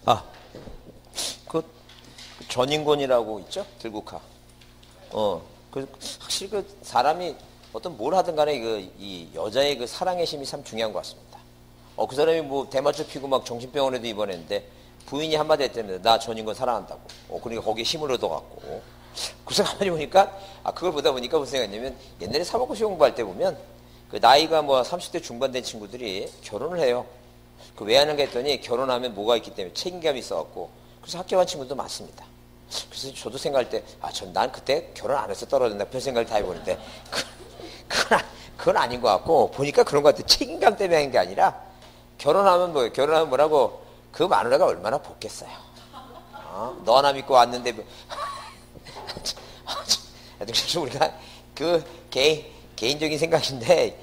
아, 그 전인권이라고 있죠? 들국화. 확실히 그 사람이 어떤 뭘 하든 간에 이 여자의 그 사랑의 힘이 참 중요한 것 같습니다. 그 사람이 뭐 대마초 피고 막 정신병원에도 입원했는데 부인이 한마디 했답니다. 나 전인권 사랑한다고. 그러니까 거기에 힘을 얻어갖고. 그래서 가만히 보니까, 그걸 보다 보니까 무슨 생각이냐면 옛날에 사법고 시험 공부할 때 보면 그 나이가 뭐 30대 중반 된 친구들이 결혼을 해요. 그 왜 하는가 했더니 결혼하면 뭐가 있기 때문에 책임감이 있어갖고 그래서 합격한 친구도 많습니다. 그래서 저도 생각할 때, 난 그때 결혼 안 해서 떨어졌나 그런 생각을 다 해보는데 그건 아닌 것 같고 보니까 그런 것 같아요. 책임감 때문에 한 게 아니라 결혼하면 뭐예요? 결혼하면 뭐라고 그 마누라가 얼마나 복겠어요. 너 하나 믿고 왔는데 그래서 우리가 그 개인적인 생각인데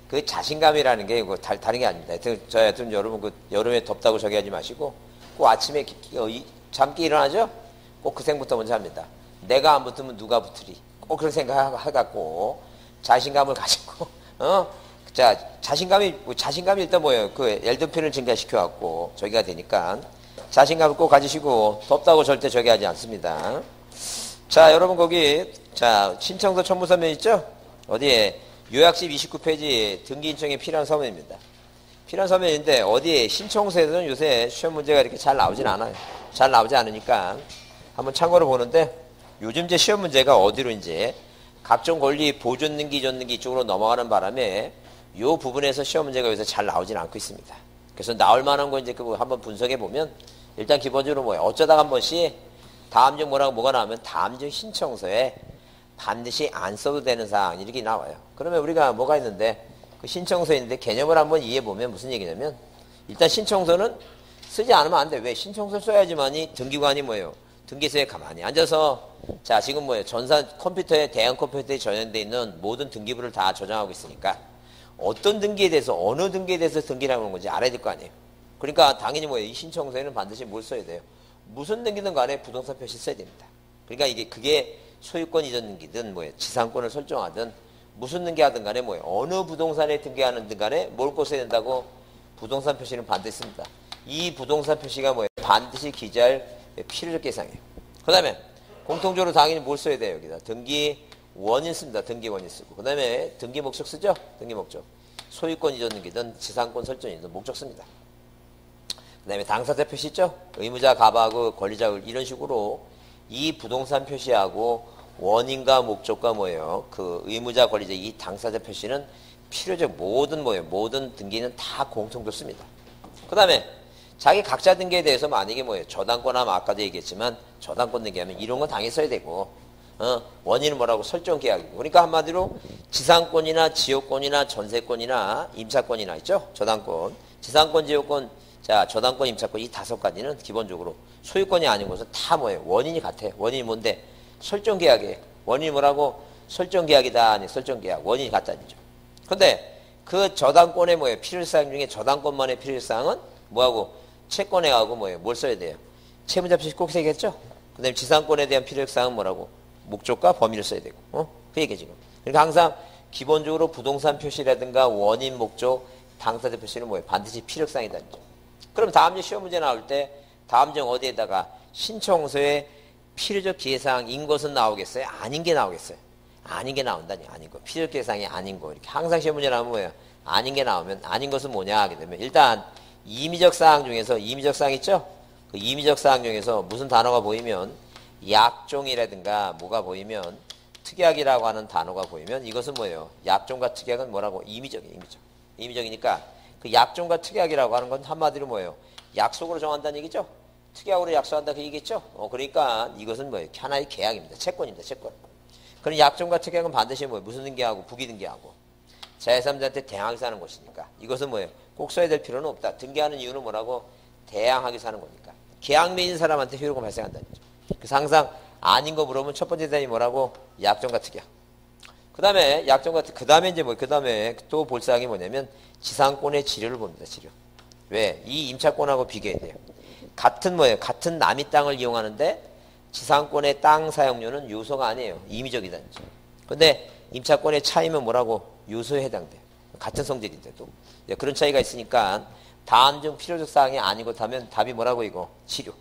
그 자신감이라는 게 다른 게 아닙니다. 하여튼 여러분 그 여름에 덥다고 저기 하지 마시고 꼭 아침에 잠기 일어나죠? 꼭 그 생부터 먼저 합니다. 내가 안 붙으면 누가 붙으리? 꼭 그런 생각해갖고 자신감을 가지고 자 자신감이 일단 뭐예요? 그 엘도핀을 증가시켜갖고 저기가 되니까 자신감을 꼭 가지시고 덥다고 절대 저기 하지 않습니다. 자 여러분 거기 신청서 첨부서면 있죠? 어디에? 요약집 29페이지 등기 신청에 필요한 서면입니다. 필요한 서면인데 어디에 신청서에서는 요새 시험 문제가 이렇게 잘 나오진 않아요. 잘 나오지 않으니까 한번 참고로 보는데 요즘 제 시험 문제가 어디로 이제 각종 권리 보존 등기 전 등기 쪽으로 넘어가는 바람에 요 부분에서 시험 문제가 요새 잘 나오진 않고 있습니다. 그래서 나올 만한 거 이제 그거 한번 분석해 보면 일단 기본적으로 뭐예요? 어쩌다가 한 번씩 다음 중 뭐가 나오면 다음 중 신청서에 반드시 안 써도 되는 사항 이렇게 나와요. 그러면 우리가 뭐가 있는데 그 신청서에 있는데 개념을 한번 이해해 보면 무슨 얘기냐면 일단 신청서는 쓰지 않으면 안 돼. 왜? 신청서 써야지만이 등기관이 뭐예요? 등기소에 가만히 앉아서 지금 뭐예요? 컴퓨터에 대형 컴퓨터에 저장되어 있는 모든 등기부를 다 저장하고 있으니까 어떤 등기에 대해서 어느 등기에 대해서 등기를 하는 건지 알아야 될 거 아니에요. 그러니까 당연히 뭐예요? 이 신청서에는 반드시 뭘 써야 돼요? 무슨 등기든 간에 부동산 표시 써야 됩니다. 그러니까 그게 소유권 이전 등기든 뭐예요? 지상권을 설정하든 무슨 등기 하든 간에 뭐예요? 어느 부동산에 등기하는 등 간에 뭘 꼭 써야 된다고? 부동산 표시는 반드시 씁니다. 이 부동산 표시가 뭐예요? 반드시 기재할 필요적 대상이에요. 그 다음에 공통적으로 당연히 뭘 써야 돼요? 여기다 등기 원인 씁니다. 등기 원인 쓰고 그 다음에 등기 목적 쓰죠? 등기 목적 소유권 이전 등기든 지상권 설정이든 목적 씁니다. 그 다음에 당사자 표시 있죠? 의무자, 가바하고 권리자 이런 식으로 이 부동산 표시하고 원인과 목적과 뭐예요? 그 의무자, 권리자 이 당사자 표시는 필요적 모든 뭐예요? 모든 등기는 다 공통적으로 씁니다. 그 다음에 자기 각자 등기에 대해서 만약에 뭐예요? 저당권하면 아까도 얘기했지만 저당권 등기하면 이런 건 당연히 써야 되고 원인은 뭐라고? 설정 계약이고 그러니까 한마디로 지상권이나 지역권이나 전세권이나 임차권이나 있죠? 저당권, 지상권, 지역권, 저당권, 임차권 이 5가지는 기본적으로 소유권이 아닌 것은 다 뭐예요? 원인이 같아요. 원인이 뭔데? 설정 계약이에요. 원인이 뭐라고? 설정 계약이다. 아니 설정 계약. 원인이 같다니죠. 근데 그 저당권의 뭐예요? 필요사항 중에 저당권만의 필요사항은 뭐하고? 채권에 하고 뭐예요? 뭘 써야 돼요? 채무자 표시 꼭 써야겠죠? 그 다음에 지상권에 대한 필요사항은 뭐라고? 목적과 범위를 써야 되고. 그 얘기예요 지금. 그러니까 항상 기본적으로 부동산 표시라든가 원인, 목적, 당사자 표시는 뭐예요? 반드시 필요사항이다니죠. 그럼 다음 주 시험 문제 나올 때 다음 중 어디에다가 신청서에 필요적 기재사항인 것은 나오겠어요? 아닌 게 나오겠어요? 아닌 게 나온다니. 아닌 거. 필요적 기재사항이 아닌 거. 이렇게 항상 시험 문제 나오면 뭐예요? 아닌 게 나오면 아닌 것은 뭐냐 하게 되면 일단 임의적 사항 중에서 임의적 사항 있죠? 그 임의적 사항 중에서 무슨 단어가 보이면 약종이라든가 뭐가 보이면 특약이라고 하는 단어가 보이면 이것은 뭐예요? 약종과 특약은 뭐라고? 임의적이에요. 임의적이니까 그 약종과 특약이라고 하는 건 한마디로 뭐예요? 약속으로 정한다는 얘기죠? 특약으로 약속한다 그 얘기겠죠? 그러니까 이것은 뭐예요? 하나의 계약입니다. 채권입니다. 채권. 그럼 약종과 특약은 반드시 뭐예요? 무슨 등기하고 부기 등기하고 제3자한테 대항하게 사는 것이니까 이것은 뭐예요? 꼭 써야 될 필요는 없다. 등기하는 이유는 뭐라고? 대항하게 사는 거니까. 계약 맺은 사람한테 효력은 발생한다는 거죠. 그래서 항상 아닌 거 물어보면 첫 번째 대안이 뭐라고? 약종과 특약. 그 다음에 약종과 그 다음에 이제 그 다음에 또 볼 사항이 뭐냐면 지상권의 지료를 봅니다. 지료. 왜? 이 임차권하고 비교해야 돼요. 같은 뭐예요? 같은 남의 땅을 이용하는데 지상권의 땅 사용료는 요소가 아니에요. 임의적이다는 거죠. 근데 임차권의 차이면 뭐라고? 요소에 해당돼요. 같은 성질인데도. 그런 차이가 있으니까 다음 중 필요적 사항이 아니고 하면 답이 뭐라고 이거? 치료.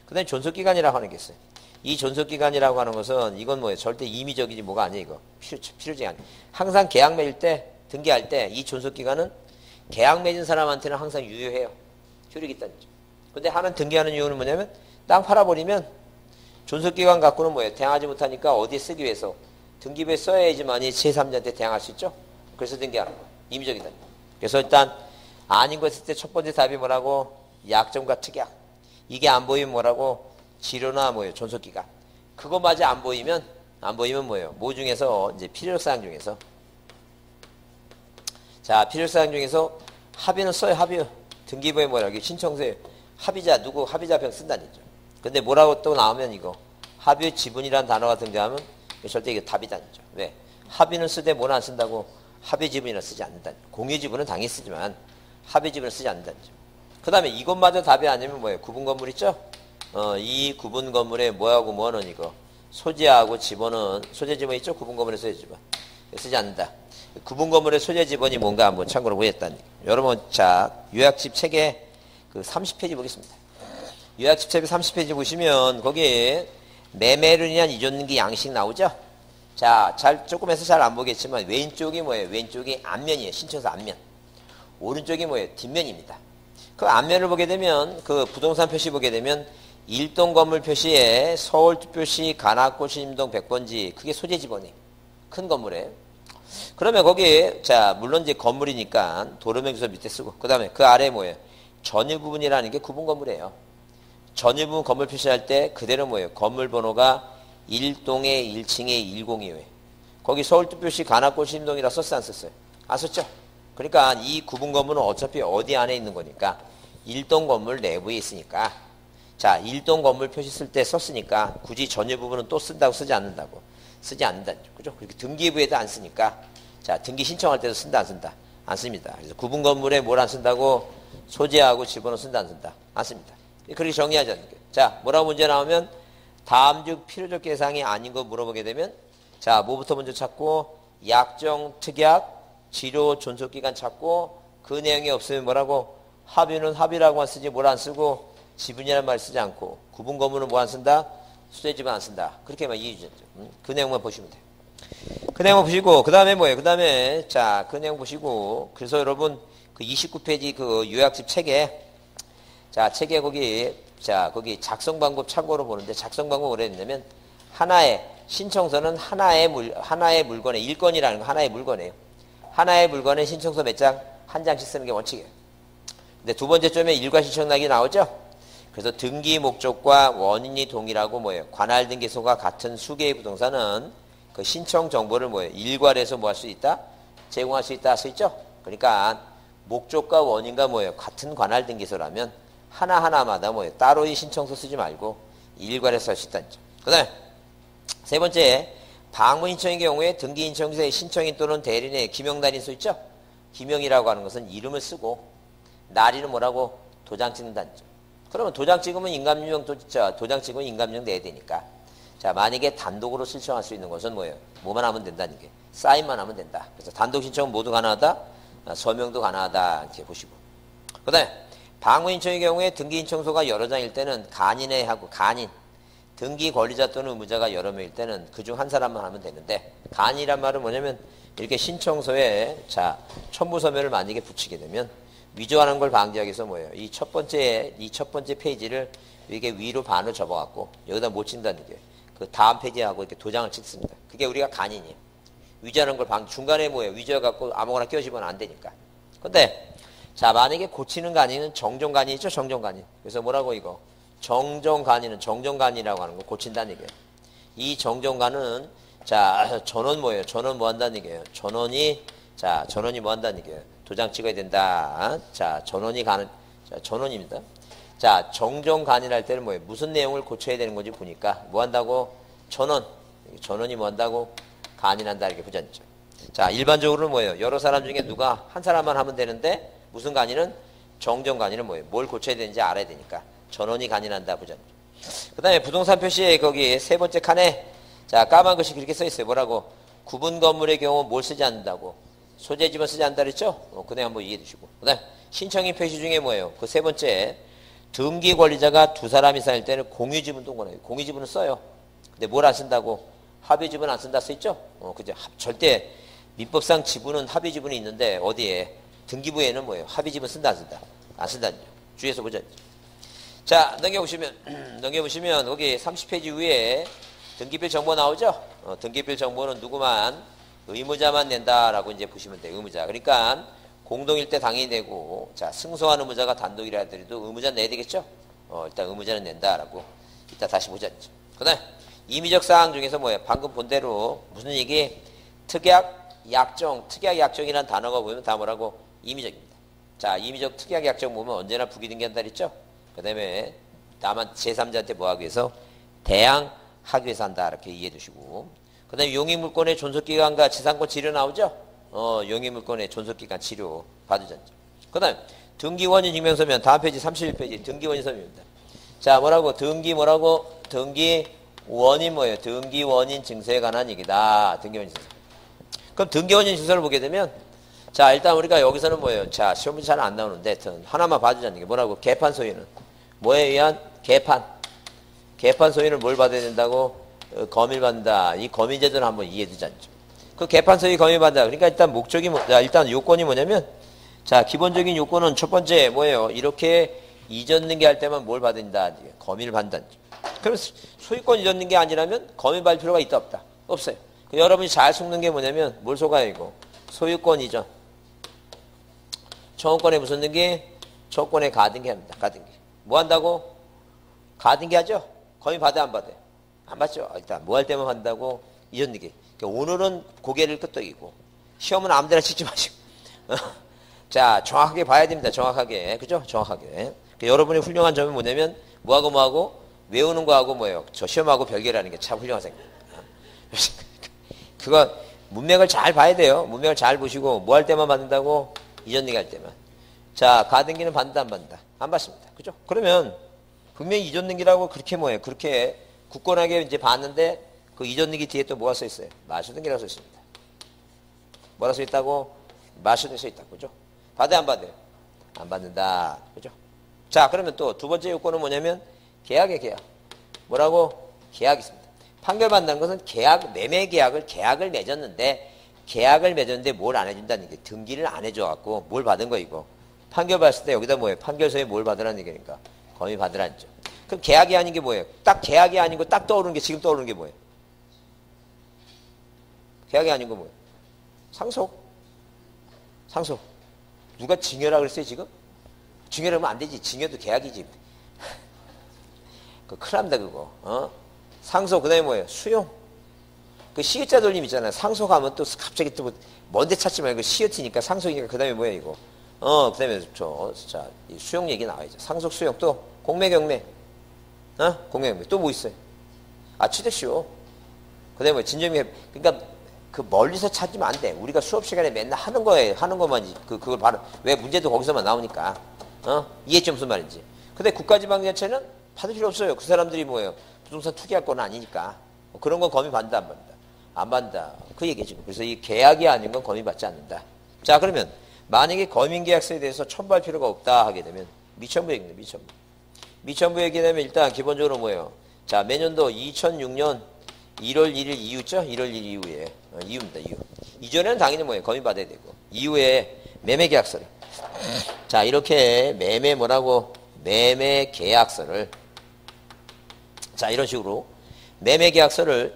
그 다음에 존속기간이라고 하는 게 있어요. 이 존속기간이라고 하는 것은 이건 뭐예요? 절대 임의적이지 뭐가 아니에요 이거. 필요적이 아니에요. 항상 계약 맺을 때 등기할 때 이 존속기간은 계약 맺은 사람한테는 항상 유효해요. 효력이 있다는 거죠. 근데 하는 등기하는 이유는 뭐냐면 땅 팔아버리면 존속기간 갖고는 뭐예요? 대항하지 못하니까 어디에 쓰기 위해서 등기부에 써야지만이 제3자한테 대항할 수 있죠. 그래서 등기하는 거예요. 임의적이다. 그래서 일단 아닌 거 있을 때 첫 번째 답이 뭐라고? 약정과 특약. 이게 안 보이면 뭐라고? 치료나 뭐예요? 존속기간. 그거마저 안 보이면 뭐예요? 뭐 중에서 이제 필요사항 중에서 자 필요사항 중에서 합의는 써요. 합의. 등기부에 뭐라고? 신청서에 합의자 누구 합의자병 쓴다는 거죠. 근데 뭐라고 또 나오면 이거 합의 지분이라는 단어가 등장하면 절대 이게 답이다는 거죠. 왜? 합의는 쓰되 뭘 안 쓴다고? 합의 지분이라 쓰지 않는다는 거죠. 공유 지분은 당연히 쓰지만 합의 지분을 쓰지 않는다는 거죠. 그 다음에 이것마저 답이 아니면 뭐예요? 구분 건물 있죠? 이 구분 건물에 뭐하고 뭐는 이거 소재하고 지번은 소재 지번 있죠? 구분 건물의 소재 지번 쓰지 않는다. 구분 건물의 소재 지번이 뭔가 한번 참고로 보겠다니. 여러분 자 요약집 책에 그 30페이지 보겠습니다. 요약집 책에 30페이지 보시면 거기에 매매를 위한 이전기 양식 나오죠? 자, 조금 해서 잘 안 보겠지만 왼쪽이 뭐예요? 왼쪽이 앞면이에요. 신청서 앞면. 오른쪽이 뭐예요? 뒷면입니다. 그 앞면을 보게 되면 그 부동산 표시 보게 되면 일동 건물 표시에 서울특별시 관악구 신림동 100번지 그게 소재 지번이 큰 건물에 그러면 거기에 자 물론 이제 건물이니까 도로명기서 밑에 쓰고 그 다음에 그 아래 뭐예요? 전유 부분이라는 게 구분 건물이에요. 전유 부분 건물 표시할 때 그대로 뭐예요? 건물 번호가 1동에 1층에 102회 거기 서울특별시 관악구 신림동이라 썼어 안 썼어요? 안 썼죠? 그러니까 이 구분 건물은 어차피 어디 안에 있는 거니까 1동 건물 내부에 있으니까 자 1동 건물 표시 쓸 때 썼으니까 굳이 전유 부분은 또 쓴다고 쓰지 않는다고 쓰지 않는다 그죠? 그렇게 등기부에도 안 쓰니까 자 등기 신청할 때도 쓴다 안 쓴다 안 씁니다. 그래서 구분 건물에 뭘 안 쓴다고 소재하고 지번호 쓴다 안 쓴다 안 씁니다. 그렇게 정리하자는 거예요. 자 뭐라고 문제 나오면 다음 중 필요적 계상이 아닌 거 물어보게 되면 자 뭐부터 먼저 찾고 약정 특약 치료 존속기간 찾고 그 내용이 없으면 뭐라고 합의는 합의라고만 쓰지 뭘 안 쓰고 지분이라는 말 쓰지 않고 구분 건물은 뭐 안 쓴다 소재지분 안 쓴다 그렇게만 이해주죠. 그 내용만 보시면 돼요. 그 내용 보시고 그 다음에 뭐예요? 그 다음에 자 그 내용 보시고 그래서 여러분 그 29페이지 그 요약집 책에 자 책에 거기 작성 방법 참고로 보는데 작성 방법을 했냐면 하나의 신청서는 하나의 물건의 일건이라는 거 하나의 물건이에요. 하나의 물건에 신청서 몇 장? 한 장씩 쓰는 게 원칙이에요. 근데 두 번째 점에 일괄 신청락이 나오죠? 그래서 등기 목적과 원인이 동일하고 뭐예요? 관할 등기소가 같은 수개의 부동산은 그 신청 정보를 뭐예요? 일괄해서 뭐 할 수 있다? 제공할 수 있다 할 수 있죠? 그러니까 목적과 원인과 뭐예요? 같은 관할 등기소라면 하나하나마다 뭐예요? 따로 이 신청서 쓰지 말고 일괄해서 할 수 있다는 점. 그 다음에 세 번째 방문 신청의 경우에 등기 신청서에 신청인 또는 대리인의 기명날인소 있죠? 기명이라고 하는 것은 이름을 쓰고 날인은 뭐라고? 도장 찍는다는 점. 그러면 도장 찍으면 인감증명 도장 찍으면 인감증명 내야 되니까 자 만약에 단독으로 신청할 수 있는 것은 뭐예요? 뭐만 하면 된다는 게 사인만 하면 된다. 그래서 단독 신청은 모두 가능하다. 서명도 가능하다. 이렇게 보시고 그 다음에 방문 신청의 경우에 등기 신청서가 여러 장일 때는 간인에 하고 간인 등기 권리자 또는 의무자가 여러 명일 때는 그중 한 사람만 하면 되는데 간이란 말은 뭐냐면 이렇게 신청서에 자 첨부 서면을 만약에 붙이게 되면 위조하는 걸 방지하기 위해서 뭐예요? 이 첫 번째 페이지를 이게 위로 반을 접어갖고 여기다 못 친다는 게 그 다음 페이지하고 이렇게 도장을 찍습니다. 그게 우리가 간인이에요. 위조하는 걸 중간에 뭐예요? 위조해갖고 아무거나 끼워집으면 안 되니까. 근데 자 만약에 고치는 간이는 정정간이죠? 정정간이. 그래서 뭐라고 이거? 정정간이는 정정간이라고 하는 거 고친다는 얘기예요. 이 정정간은 자 전원 뭐예요? 전원 뭐 한다는 얘기예요? 전원이 뭐 한다는 얘기예요? 도장 찍어야 된다. 자 전원이 가는 자 전원입니다. 자 정정간이랄 때는 뭐예요? 무슨 내용을 고쳐야 되는 건지 보니까 뭐 한다고? 전원이 뭐 한다고? 간이난다 이렇게 보자죠. 자 일반적으로는 뭐예요? 여러 사람 중에 누가 한 사람만 하면 되는데 무슨 간이는 정정간이는 뭐예요? 뭘 고쳐야 되는지 알아야 되니까 전원이 간이난다 보자죠. 그 다음에 부동산 표시에 거기 세 번째 칸에 자 까만 글씨 그렇게 써 있어요. 뭐라고? 구분 건물의 경우 뭘 쓰지 않는다고? 소재 지번 쓰지 않는다 그랬죠? 그 내용 한번 이해해 주시고 그 다음에 신청인 표시 중에 뭐예요? 그 세 번째, 등기 권리자가 두 사람 이상일 때는 공유지분도 권해요. 공유지분은 써요. 근데 뭘 안 쓴다고? 합의지분 안 쓴다 써있죠? 그죠? 절대 민법상 지분은 합의지분이 있는데 어디에? 등기부에는 뭐예요? 합의지분 쓴다 안 쓴다? 안 쓴다죠. 주의해서 보자. 자, 넘겨보시면 거기 30페이지 위에 등기필 정보 나오죠? 등기필 정보는 누구만? 의무자만 낸다라고 이제 보시면 돼요. 의무자. 그러니까 공동일 때 당연히 내고, 자, 승소한 의무자가 단독이라 하더라도 의무자 내야 되겠죠? 일단 의무자는 낸다라고. 이따 다시 보자. 그 다음, 임의적 사항 중에서 뭐예요? 방금 본 대로 무슨 얘기? 특약, 약정, 특약, 약정이라는 단어가 보면 다 뭐라고? 임의적입니다. 자, 임의적, 특약, 약정 보면 언제나 부기등기한다 그랬죠? 그 다음에 다만 제3자한테 뭐 하기 위해서? 대항하기 위해서 한다. 이렇게 이해해 두시고. 그 다음에 용의물권의 존속기간과 지상권 치료 나오죠? 용의물권의 존속기간 치료 받으셨죠. 그 다음 등기원인 증명서면 다음 페이지 31페이지 등기원인 서면입니다. 자, 뭐라고? 등기원인 뭐예요? 등기원인 증서에 관한 얘기다. 등기원인 증서. 그럼 등기원인 증서를 보게 되면, 자, 일단 우리가 여기서는 뭐예요? 자, 시험 문제 잘 안 나오는데 하여튼 하나만 봐주자는 게 뭐라고? 개판 소유는 뭐에 의한? 개판 소유는 뭘 받아야 된다고? 검일받는다. 이 검일제도를 한번 이해해 두자. 그 개판 소유 검일받는다. 그러니까 일단 목적이 일단 요건이 뭐냐면, 자, 기본적인 요건은 첫 번째 뭐예요? 이렇게 이전 등기할 때만 뭘 받는다? 검일을 받는다. 그럼 소유권 이전 등기 아니라면 검일받을 필요가 있다 없다? 없어요. 여러분이 잘 속는 게 뭐냐면 뭘 속아요 이거? 소유권 이전. 청구권에 무슨 등기? 청구권에 가등기 합니다. 가등기. 뭐 한다고? 가등기 하죠? 검일받아요 안 받아요? 안 받죠. 일단 뭐 할 때만 한다고? 이전 등기. 그러니까 오늘은 고개를 끄덕이고 시험은 아무데나 치지 마시고 자, 정확하게 봐야 됩니다. 정확하게. 그죠? 정확하게. 그러니까 여러분의 훌륭한 점이 뭐냐면 뭐하고 외우는 거하고 뭐예요? 저 시험하고 별개라는 게 참 훌륭한 생각. 그거 문맥을 잘 봐야 돼요. 문맥을 잘 보시고 뭐 할 때만 받는다고? 이전 등기 할 때만. 자, 가등기는 받는다 안 받는다? 안 받습니다. 그죠? 그러면 분명히 이전 등기라고 그렇게 뭐예요? 그렇게 굳건하게 이제 봤는데 그 이전 등기 뒤에 또 뭐가 써 있어요? 말소 등기라고 써 있습니다. 뭐라 써 있다고? 말소 등기 써 있다고. 그죠? 받아요 안 받아요? 안 받는다. 그죠? 자, 그러면 또 두 번째 요건은 뭐냐면 계약이에요. 계약. 뭐라고? 계약이 있습니다. 판결받는다는 것은 매매 계약을 맺었는데 뭘 안 해준다는 얘기. 등기를 안 해줘갖고 뭘 받은 거 이거. 판결 받았을 때 여기다 뭐예요? 판결서에 뭘 받으라는 얘기니까. 검의 받으라는 죠. 그럼 계약이 아닌 게 뭐예요? 딱 계약이 아니고 딱 떠오르는 게 지금 떠오르는 게 뭐예요? 계약이 아닌 거 뭐예요? 상속. 누가 징여라 그랬어요 지금? 징여라면 안 되지. 징여도 계약이지. 큰일 납니다 그거. 상속. 그 다음에 뭐예요? 수용. 그 시읒자 돌림 있잖아요. 상속하면 또 갑자기 또 뭔데 찾지 말고 시읒이니까 상속이니까 그 다음에 뭐예요 이거? 그 다음에 자, 이 수용 얘기 나와야죠. 상속 수용 또 공매 경매. 공매 경매. 또 뭐 있어요? 취득시효. 그 다음에 뭐 진정이. 그러니까 그 멀리서 찾으면 안 돼. 우리가 수업 시간에 맨날 하는 것만이 그걸 바로 왜 문제도 거기서만 나오니까. 이해했죠 무슨 말인지. 근데 국가지방자치는 받을 필요 없어요. 그 사람들이 뭐예요? 부동산 투기할 건 아니니까. 그런 건 검의 받는다 안 받는다? 안 받는다. 그 얘기죠. 그래서 이 계약이 아닌 건 검의 받지 않는다. 자, 그러면 만약에 검인계약서에 대해서 첨부할 필요가 없다 하게 되면 미첨부 얘기입니다. 미첨부 얘기되면 일단 기본적으로 뭐예요? 자, 매년도 2006년 1월 1일 이후죠? 1월 1일 이후에. 이후입니다. 이후. 이전에는 당연히 뭐예요? 검의 받아야 되고. 이후에 매매계약서를. 자, 이렇게 매매계약서를. 자, 이런 식으로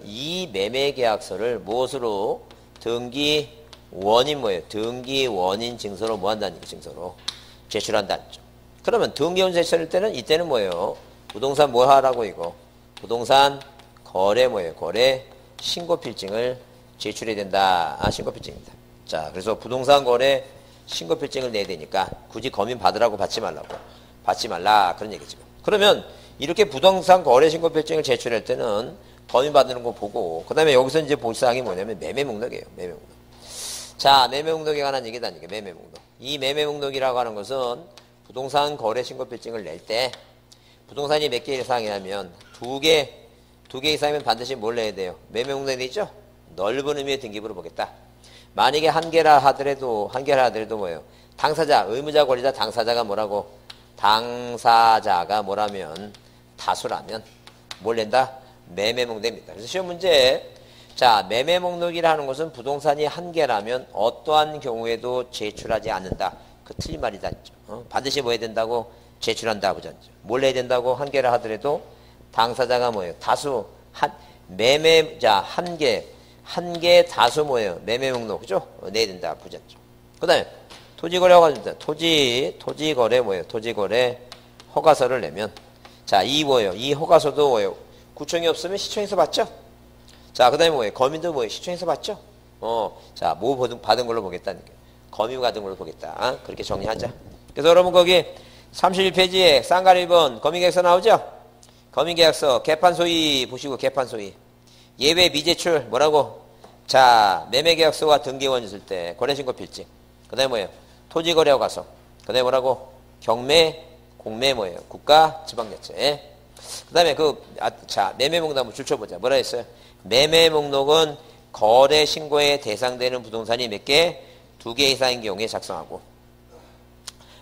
이 매매계약서를 무엇으로? 등기원인 뭐예요? 등기원인 증서로 뭐 한다는 얘기, 증서로 제출한다는 점. 그러면 등기원인 제출할 때는 이때는 뭐예요? 부동산 뭐 하라고 이거? 부동산 거래 뭐예요? 거래 신고필증을 제출해야 된다. 신고필증입니다. 자, 그래서 부동산 거래 신고필증을 내야 되니까 굳이 검인 받으라고 받지 말라. 그런 얘기죠. 그러면 이렇게 부동산 거래 신고필증을 제출할 때는 검인 받는 거 보고, 그 다음에 여기서 이제 볼 사항이 뭐냐면 매매목록이에요. 매매목록. 자, 매매목록에 관한 얘기다. 이게 매매목록. 이 매매목록이라고 하는 것은 부동산 거래 신고필증을 낼 때 부동산이 몇 개 이상이냐면 두 개 이상이면 반드시 뭘 내야 돼요? 매매목록에 되죠? 넓은 의미의 등기부를 보겠다. 만약에 한 개라 하더라도 뭐예요? 당사자, 의무자, 권리자, 당사자가 뭐라고? 당사자가 뭐라면 다수라면 뭘 낸다? 매매 목록입니다. 그래서 시험 문제 자, 매매 목록이라는 것은 부동산이 한 개라면 어떠한 경우에도 제출하지 않는다. 그 틀린 말이다. 반드시 뭐 해야 된다고? 제출한다. 보자. 뭘 해야 된다고? 한 개라 하더라도 당사자가 뭐예요? 다수, 매매자 한 개 다수 뭐예요? 매매 목록. 그죠? 내야 된다. 보자. 그 다음에 토지거래가 된다. 토지거래 뭐예요? 토지거래 허가서를 내면 자, 이 뭐예요? 이 허가서도 뭐예요? 구청이 없으면 시청에서 받죠? 자, 그 다음에 뭐예요? 거민도 뭐예요? 시청에서 받죠? 자, 뭐 받은 걸로 보겠다는 게. 거민 받은 걸로 보겠다. 그렇게 정리하자. 그래서 여러분 거기 31페이지에 쌍가리 1번 거민계약서 나오죠? 거민계약서 개판 소위 보시고 개판 소위. 예외 미제출 뭐라고? 자, 매매계약서와 등기원 있을 때 거래신고 필지. 그 다음에 뭐예요? 토지거래 허가서. 그 다음에 뭐라고? 경매, 공매 뭐예요? 국가, 지방자치. 그 다음에 자, 매매 목록 한번 줄쳐보자. 뭐라 했어요? 매매 목록은 거래 신고에 대상되는 부동산이 몇 개? 2개 이상인 경우에 작성하고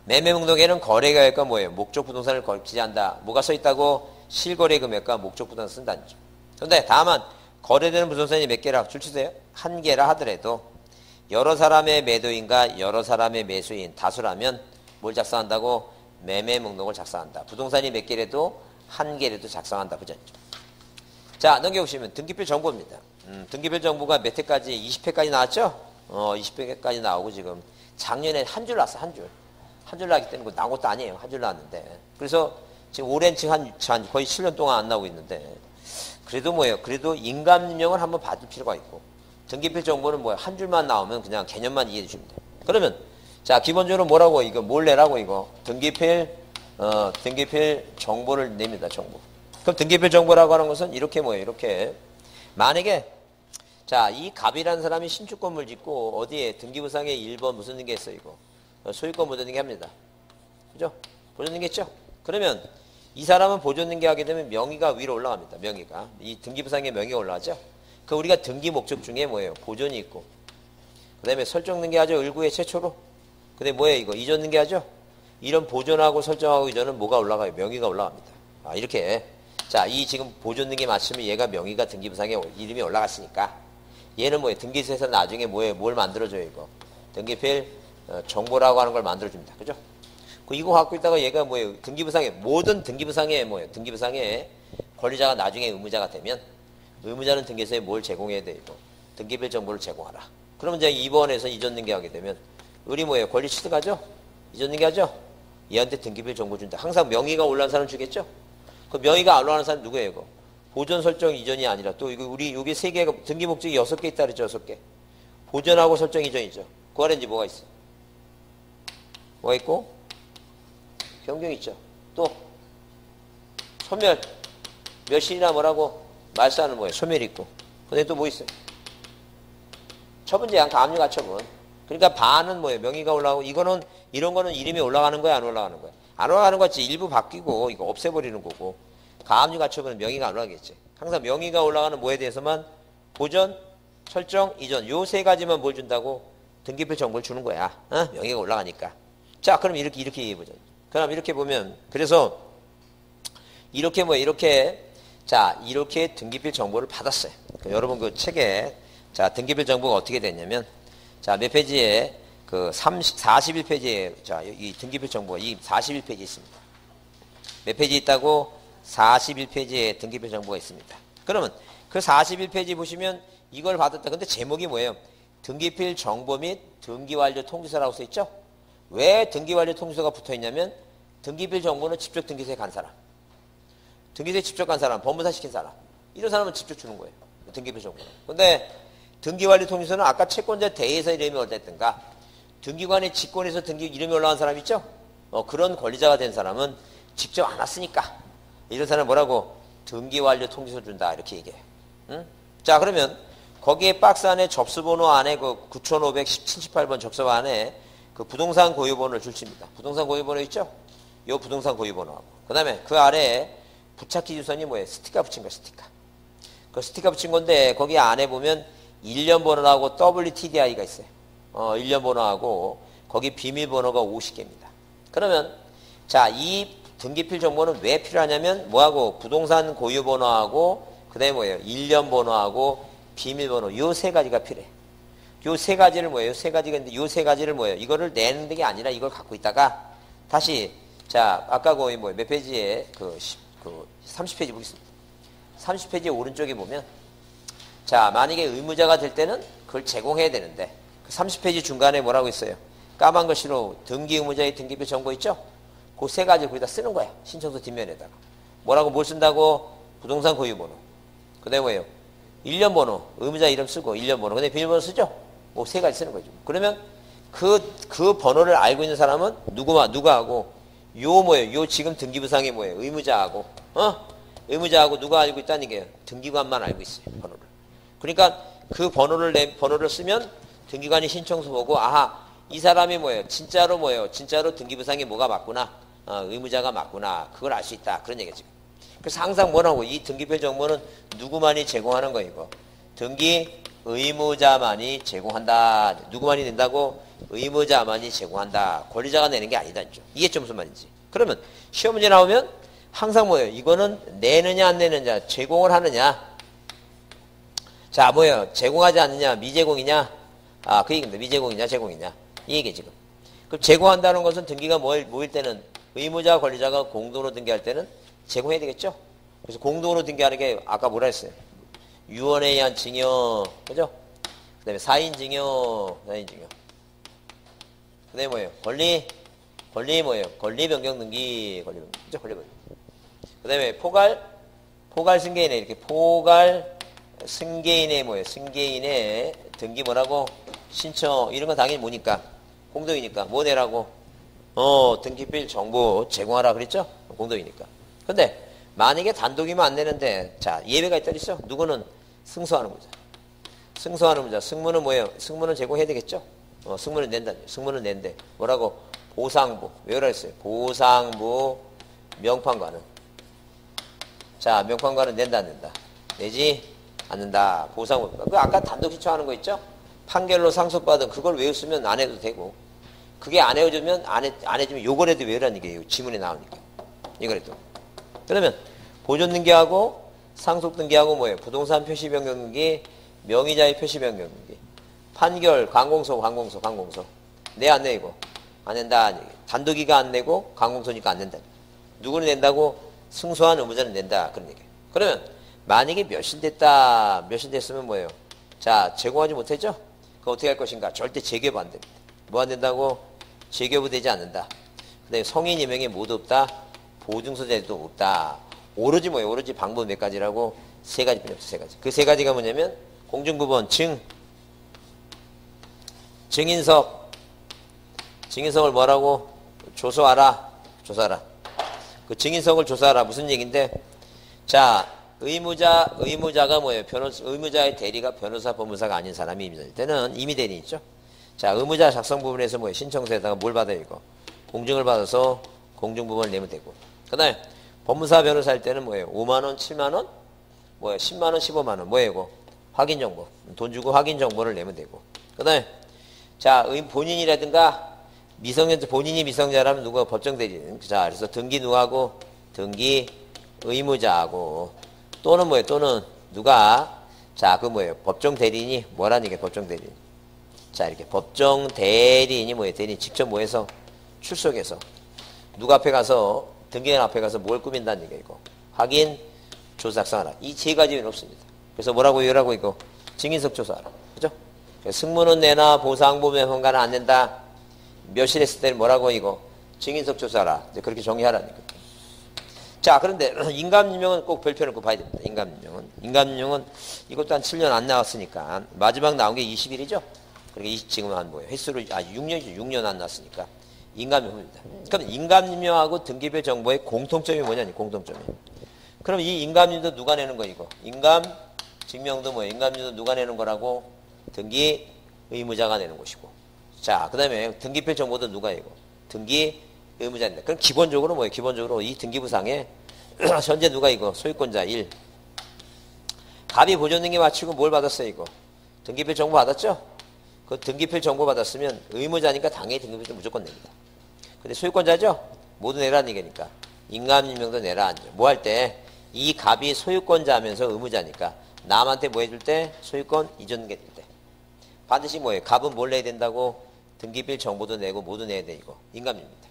매매 목록에는 거래 계획과 뭐예요? 목적 부동산을 기재한다. 뭐가 써 있다고? 실거래 금액과 목적 부동산 쓴다는 점. 그런데 다만 거래되는 부동산이 몇 개라 줄치세요? 한 개라 하더라도 여러 사람의 매도인과 여러 사람의 매수인 다수라면 뭘 작성한다고? 매매 목록을 작성한다. 부동산이 몇 개라도 한 개라도 작성한다. 보자. 자, 넘겨보시면 등기필 정보입니다. 등기필 정보가 몇 회까지? 20회까지 나왔죠? 20회까지 나오고 지금 작년에 한 줄 나왔어. 한 줄. 한 줄 나왔기 때문에 나온 것도 아니에요. 한 줄 나왔는데. 그래서 지금 오랜 한 거의 7년 동안 안 나오고 있는데 그래도 뭐예요? 그래도 인감인명을 한번 받을 필요가 있고 등기필 정보는 뭐예요? 한 줄만 나오면 그냥 개념만 이해해 주시면 돼요. 그러면 자, 기본적으로 뭐라고? 이거 뭘 내라고 이거? 등기필 정보를 냅니다. 정보. 그럼 등기필 정보라고 하는 것은 이렇게 뭐예요? 이렇게 만약에 자, 이 갑이라는 사람이 신축 건물 짓고 어디에 등기부상에 1번 무슨 등기 했어 이거? 소유권 보존 등기 합니다. 그죠? 보존 등기 했죠? 그러면 이 사람은 보존 등기 하게 되면 명의가 위로 올라갑니다. 명의가. 이 등기부상에 명의가 올라가죠? 그 우리가 등기 목적 중에 뭐예요? 보존이 있고. 그 다음에 설정 등기 하죠? 을구의 최초로. 그 다음에 뭐예요 이거? 이전 등기 하죠? 이런 보존하고 설정하고 이전은 뭐가 올라가요? 명의가 올라갑니다. 이렇게. 자, 이 지금 보존 등기 맞추면 얘가 명의가 등기부상에 이름이 올라갔으니까 얘는 뭐예요? 등기소에서 나중에 뭐예요? 뭘 만들어줘요, 이거? 등기필 정보라고 하는 걸 만들어줍니다. 그죠? 이거 갖고 있다가 얘가 뭐예요? 등기부상에, 모든 등기부상에 뭐예요? 등기부상에 권리자가 나중에 의무자가 되면 의무자는 등기소에 뭘 제공해야 돼, 이거? 등기필 정보를 제공하라. 그러면 이제 2번에서 이전 등기하게 되면 을이 뭐예요? 권리 취득하죠? 이전 등기하죠? 얘한테 등기필 정보 준다. 항상 명의가 올라간 사람 주겠죠? 그 명의가 안 올라가는 사람 누구예요, 이거? 보존 설정 이전이 아니라 또 이거 우리 여기 3개가 등기 목적이 6개 있다 그랬죠. 6개. 보존하고 설정 이전이죠. 그 아래 이제 뭐가 있어? 뭐가 있고? 변경 있죠. 또 소멸 몇 시나 뭐라고 말소하는 뭐예요? 소멸 있고. 근데 또 뭐 있어요? 처분 제한 가압류가 처분. 그러니까 반은 뭐예요? 명의가 올라가고 이거는 이런 거는 이름이 올라가는 거야, 안 올라가는 거야? 안 올라가는 거지. 일부 바뀌고 이거 없애버리는 거고. 가압류 가처분은 명의가 안 올라가겠지. 항상 명의가 올라가는 뭐에 대해서만 보존, 설정, 이전 요 3가지만 뭘 준다고? 등기필 정보를 주는 거야. 명의가 올라가니까. 자, 그럼 이렇게 얘기해보자. 그럼 이렇게 보면 그래서 이렇게 자, 이렇게 등기필 정보를 받았어요. 그러니까 여러분 그 책에 자, 등기필 정보가 어떻게 됐냐면 자, 몇 페이지에 41페이지에 자, 이 등기필 정보가 이 41페이지 있습니다. 몇 페이지 있다고? 41페이지에 등기필 정보가 있습니다. 그러면 그 41페이지 보시면 이걸 받았다. 근데 제목이 뭐예요? 등기필 정보 및 등기완료 통지서라고 써있죠? 왜 등기완료 통지서가 붙어있냐면 등기필 정보는 직접 등기소에 간 사람, 등기소에 직접 간 사람, 법무사 시킨 사람, 이런 사람은 직접 주는 거예요. 등기필 정보는. 근데 등기완료 통지서는 아까 채권자 대에서 이름이 올랐든가 등기관의 직권에서 등기 이름이 올라간 사람 있죠? 그런 권리자가 된 사람은 직접 안 왔으니까 이런 사람 뭐라고? 등기완료 통지서 준다. 이렇게 얘기해. 응? 자, 그러면 거기에 박스 안에 접수번호 안에 그 9578번 접수번호 안에 그 부동산 고유번호를 줄칩니다. 부동산 고유번호 있죠? 요 부동산 고유번호하고. 그 다음에 그 아래에 부착기 주선이 뭐예요? 스티커 붙인 거야, 스티커. 그 스티커 붙인 건데 거기 안에 보면 1년 번호하고 WTDI가 있어요. 1년 번호하고 거기 비밀번호가 50개입니다. 그러면 자, 이 등기필 정보는 왜 필요하냐면 뭐하고 부동산 고유번호하고 그다음에 뭐예요? 1년 번호하고 비밀번호 요 세 가지가 필요해. 요 세 가지를 뭐예요? 세 가지가 있는데 요 세 가지를 뭐예요? 이거를 내는 게 아니라 이걸 갖고 있다가 다시 자, 아까 거기 몇 페이지에 그 30페이지 보겠습니다. 30페이지 오른쪽에 보면 자, 만약에 의무자가 될 때는 그걸 제공해야 되는데 그 30페이지 중간에 뭐라고 있어요? 까만 글씨로 등기 의무자의 등기표 정보 있죠? 그 세 가지 거기다 쓰는 거야. 신청서 뒷면에다가. 뭐라고 뭘 쓴다고? 부동산 고유번호. 그 다음에 뭐예요? 1년 번호. 의무자 이름 쓰고 1년 번호. 근데 비밀번호 쓰죠? 뭐 세 가지 쓰는 거죠. 그러면 그 번호를 알고 있는 사람은 누구하고 요 뭐예요? 요 지금 등기부상이 뭐예요? 의무자하고 의무자하고 누가 알고 있다는 게 등기관만 알고 있어요. 번호를. 그러니까 그 번호를 쓰면 등기관이 신청서 보고 아하 이 사람이 뭐예요? 진짜로 등기부상이 뭐가 맞구나. 의무자가 맞구나. 그걸 알 수 있다. 그런 얘기죠. 그래서 항상 뭐라고 이 등기표 정보는 누구만이 제공하는 거이고 등기 의무자만이 제공한다. 누구만이 낸다고? 의무자만이 제공한다. 권리자가 내는 게 아니다. 이게 무슨 말인지. 그러면 시험 문제 나오면 항상 뭐예요? 이거는 내느냐 안 내느냐 제공을 하느냐. 자 뭐예요? 제공하지 않느냐 미제공이냐. 그 얘기입니다. 미제공이냐 제공이냐. 이 얘기 지금. 그럼 제공한다는 것은 등기가 모일 때는 의무자 권리자가 공동으로 등기할 때는 제공해야 되겠죠. 그래서 공동으로 등기하는 게 아까 뭐라 했어요? 유언에 의한 증여, 그죠? 그 다음에 사인 증여. 그 다음에 뭐예요? 권리 뭐예요? 권리 변경 등기, 그죠? 권리 변경. 그 다음에 포괄 승계인에 이렇게 포괄 승계인의 뭐예요? 승계인의 등기 뭐라고? 신청, 이런 건 당연히 뭐니까? 공동이니까. 뭐 내라고? 등기필 정보 제공하라 그랬죠? 공동이니까. 근데 만약에 단독이면 안 되는데 자 예외가 있다 그랬죠? 누구는 승소하는 거죠. 승소하는 거죠. 승무는 뭐예요? 승무는 제공해야 되겠죠? 승무는 낸다. 승무는 낸대. 뭐라고? 보상부. 왜 그랬어요? 보상부 명판관은. 자 명판관은 낸다 안 낸다? 내지 않는다. 보상부. 그 아까 단독 신청하는 거 있죠? 판결로 상속받은 그걸 외웠으면 안 해도 되고 그게 안 해주면 안 해주면 요거라도 외우라는 얘기예요. 지문에 나오니까. 이거라도. 그러면 보존 등기하고 상속 등기하고 뭐예요? 부동산 표시 변경 등기, 명의자의 표시 변경 등기, 판결, 관공서. 내 안 내 이거 안 낸다. 단독이가 안 내고 관공서니까 안 낸다. 누구는 낸다고? 승소한 의무자는 낸다. 그런 얘기. 그러면 만약에 몇신 됐으면 뭐예요? 자 제공하지 못했죠? 그거 어떻게 할 것인가? 절대 재교부 안 됩니다. 뭐 안 된다고? 재교부 되지 않는다. 그 다음에 성인 임명이 모두 없다. 보증서 제도 없다. 오로지 뭐예요? 오로지 방법 몇 가지라고? 세 가지 뿐이 없어. 세 가지. 그 세 가지가 뭐냐면 공중부번 증인석을 뭐라고? 조사하라. 그 증인석을 조사하라. 무슨 얘기인데? 자 의무자가 뭐예요? 의무자의 대리가 변호사, 법무사가 아닌 사람이 임의될 때는 임의 대리 있죠? 자, 의무자 작성 부분에서 뭐예요? 신청서에다가 뭘 받아요, 이거? 공증을 받아서 공증부분을 내면 되고. 그 다음에 법무사 변호사 할 때는 뭐예요? 5만원, 7만원? 뭐예요? 10만원, 15만원. 뭐예요, 이거? 확인 정보. 돈 주고 확인 정보를 내면 되고. 그 다음에 자, 본인이라든가 본인이 미성자라면 누가 법정 대리인. 자, 그래서 등기 누구하고? 등기 의무자하고. 또는 뭐예요? 또는 누가? 자, 그 뭐예요? 법정 대리인이 뭐라는 얘기예요? 법정 대리인. 자, 이렇게 법정 대리인이 뭐예요? 대리인 직접 뭐해서? 출석해서. 누가 앞에 가서, 등기관 앞에 가서 뭘 꾸민다는 얘기예요, 이거. 확인, 조사 작성하라. 이 세 가지는 없습니다. 그래서 뭐라고 이러라고 이거? 증인석 조사하라. 그죠? 승무는 내나 보상부 명판관은 안 낸다. 몇일 했을 때는 뭐라고 이거? 증인석 조사하라. 이제 그렇게 정리하라는 거예요. 자, 그런데 인감임명은 꼭 별표를 꼭 봐야 됩니다. 인감임명은 이것도 한 7년 안 나왔으니까 마지막 나온 게 20일이죠. 그러니까 지금 한 뭐예요? 횟수로 6년이죠. 6년 안 나왔으니까 인감임명입니다. 그럼 인감임명하고 등기별 정보의 공통점이 뭐냐니? 공통점이. 그럼 이 인감임도 누가 내는 거 이거? 인감증명도 뭐예요? 인감임도 누가 내는 거라고? 등기 의무자가 내는 것이고. 자, 그다음에 등기별 정보도 누가 이거? 등기 의무자입니다. 그럼 기본적으로 뭐예요? 기본적으로 이 등기부상에 현재 누가 이거? 소유권자 1. 갑이 보존등기 마치고 뭘 받았어요, 이거? 등기표 정보 받았죠? 그 등기필 정보 받았으면 의무자니까 당연히 등기필도 무조건 냅니다. 근데 소유권자죠? 모두 내라는 얘기니까. 인감임명도 내라. 뭐 할 때 이 갑이 소유권자 하면서 의무자니까 남한테 뭐 해줄 때 소유권 이전게 될 때. 반드시 뭐예요? 갑은 뭘 내야 된다고? 등기필 정보도 내고 모두 내야 돼 이거. 인감입니다.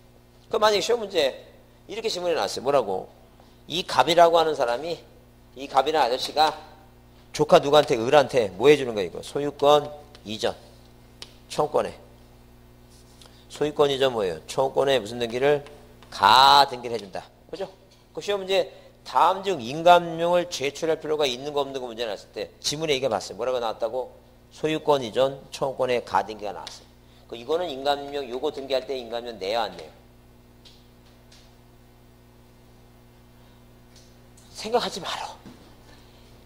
그럼 만약에 시험 문제 이렇게 질문해 놨어요. 뭐라고? 이 갑이라고 하는 사람이 이 갑이라는 아저씨가 조카 누구한테 을한테 뭐 해주는 거야 이거? 소유권 이전. 청권에. 소유권 이전 뭐예요? 청권에 무슨 등기를? 가 등기를 해준다. 그죠? 그 시험 문제 다음 중 인감명을 제출할 필요가 있는 거 없는 거 문제 나왔을 때 지문에 이게 봤어요. 뭐라고 나왔다고? 소유권 이전 청권에 가 등기가 나왔어요. 그 이거는 인감명 요거 등기할 때 인감명 내야 안 내요? 생각하지 말어.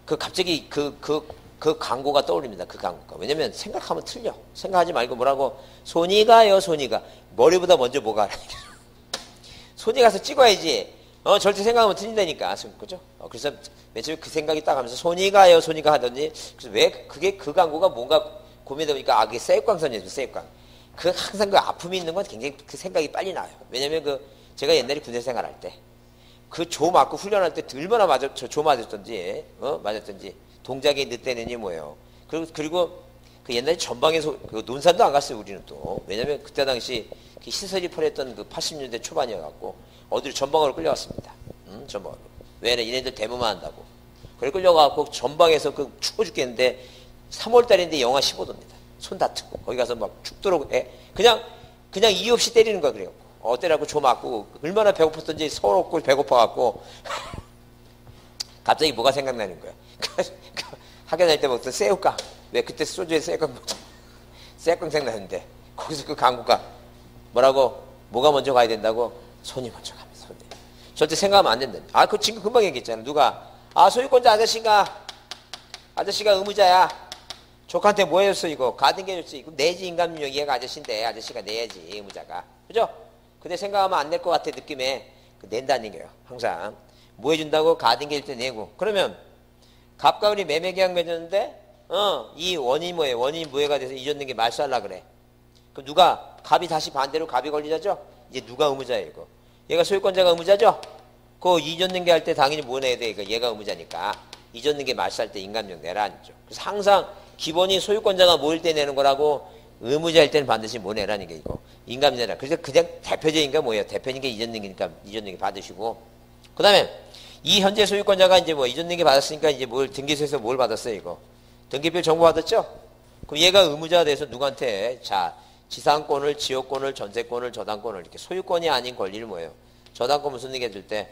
그 갑자기 그 광고가 떠오릅니다. 그 광고가. 왜냐면 생각하면 틀려. 생각하지 말고 뭐라고? 손이 가요, 손이 가. 머리보다 먼저 뭐가. 손이 가서 찍어야지. 절대 생각하면 틀린다니까. 그죠? 그래서 맨 처음에 그 생각이 딱 하면서 손이 가요, 손이 가 하더니 그래서 왜 그게 그 광고가 뭔가 고민되다 보니까 그게 새우깡선이었어요, 새우깡. 그 항상 그 아픔이 있는 건 굉장히 그 생각이 빨리 나요. 왜냐면 제가 옛날에 군대 생활할 때 그 조 맞고 훈련할 때 얼마나 조 맞았던지, 맞았던지, 동작이 늦대느니 뭐예요. 그리고 그 옛날에 전방에서 그 논산도 안 갔어요, 우리는 또. 왜냐면 그때 당시 그 시설이 펄했던 그 80년대 초반이어갖고, 어디로 전방으로 끌려갔습니다. 전방으로. 왜냐면 얘네들 데모만 한다고. 그래 끌려가갖고 전방에서 그 추워 죽겠는데, 3월달인데 영하 15도입니다. 손 다투고. 거기 가서 막 죽도록, 그냥 이유 없이 때리는 거야, 그래요. 때라고 조 맞고 얼마나 배고팠던지 서럽고 배고파갖고 갑자기 뭐가 생각나는 거야. 학교 다닐 때 먹던 새우깡. 왜 그때 소주에 새우깡 먹자. 새우깡 생각나는데 거기서 그 광고가 뭐라고? 뭐가 먼저 가야 된다고? 손이 먼저 갑니다. 손이. 절대 생각하면 안 된다. 그 친구 금방 얘기했잖아. 누가? 소유권자 아저씨가 의무자야. 조카한테 뭐 해줬어 이거? 가등기 해줬어. 이거 내지 인감명 얘가 아저씨인데 아저씨가 내야지 의무자가. 그죠? 근데 생각하면 안 낼 것 같아 느낌에 낸다는 얘기예요. 항상 뭐 해준다고? 가등기 해줄 때 내고. 그러면 갑과 을이 매매계약 맺었는데 이 원인이 뭐예요? 원인이 무효가 돼서 이전 등기 말소하려고 그래. 그럼 누가? 갑이 다시 반대로 갑이 걸리자죠? 이제 누가 의무자예요 이거? 얘가 소유권자가 의무자죠? 그 이전 등기 할 때 당연히 뭐 내야 돼? 이거 얘가 의무자니까 이전 등기 말소할 때 인감명 내라 안죠. 그래서 항상 기본이 소유권자가 모일 때 내는 거라고 의무자일 때는 반드시 뭐 내라는 게 이거 인감 내라. 그래서 그냥 대표적인 게 뭐예요? 대표적인 게 이전 등기니까 이전 등기 받으시고 그 다음에 이 현재 소유권자가 이제 뭐 이전 등기 받았으니까 이제 등기소에서 뭘 받았어요 이거? 등기필 정보 받았죠? 그럼 얘가 의무자가 돼서 누구한테 지상권을, 지역권을, 전세권을, 저당권을 이렇게 소유권이 아닌 권리를 뭐예요? 저당권 무슨 등기 해줄 때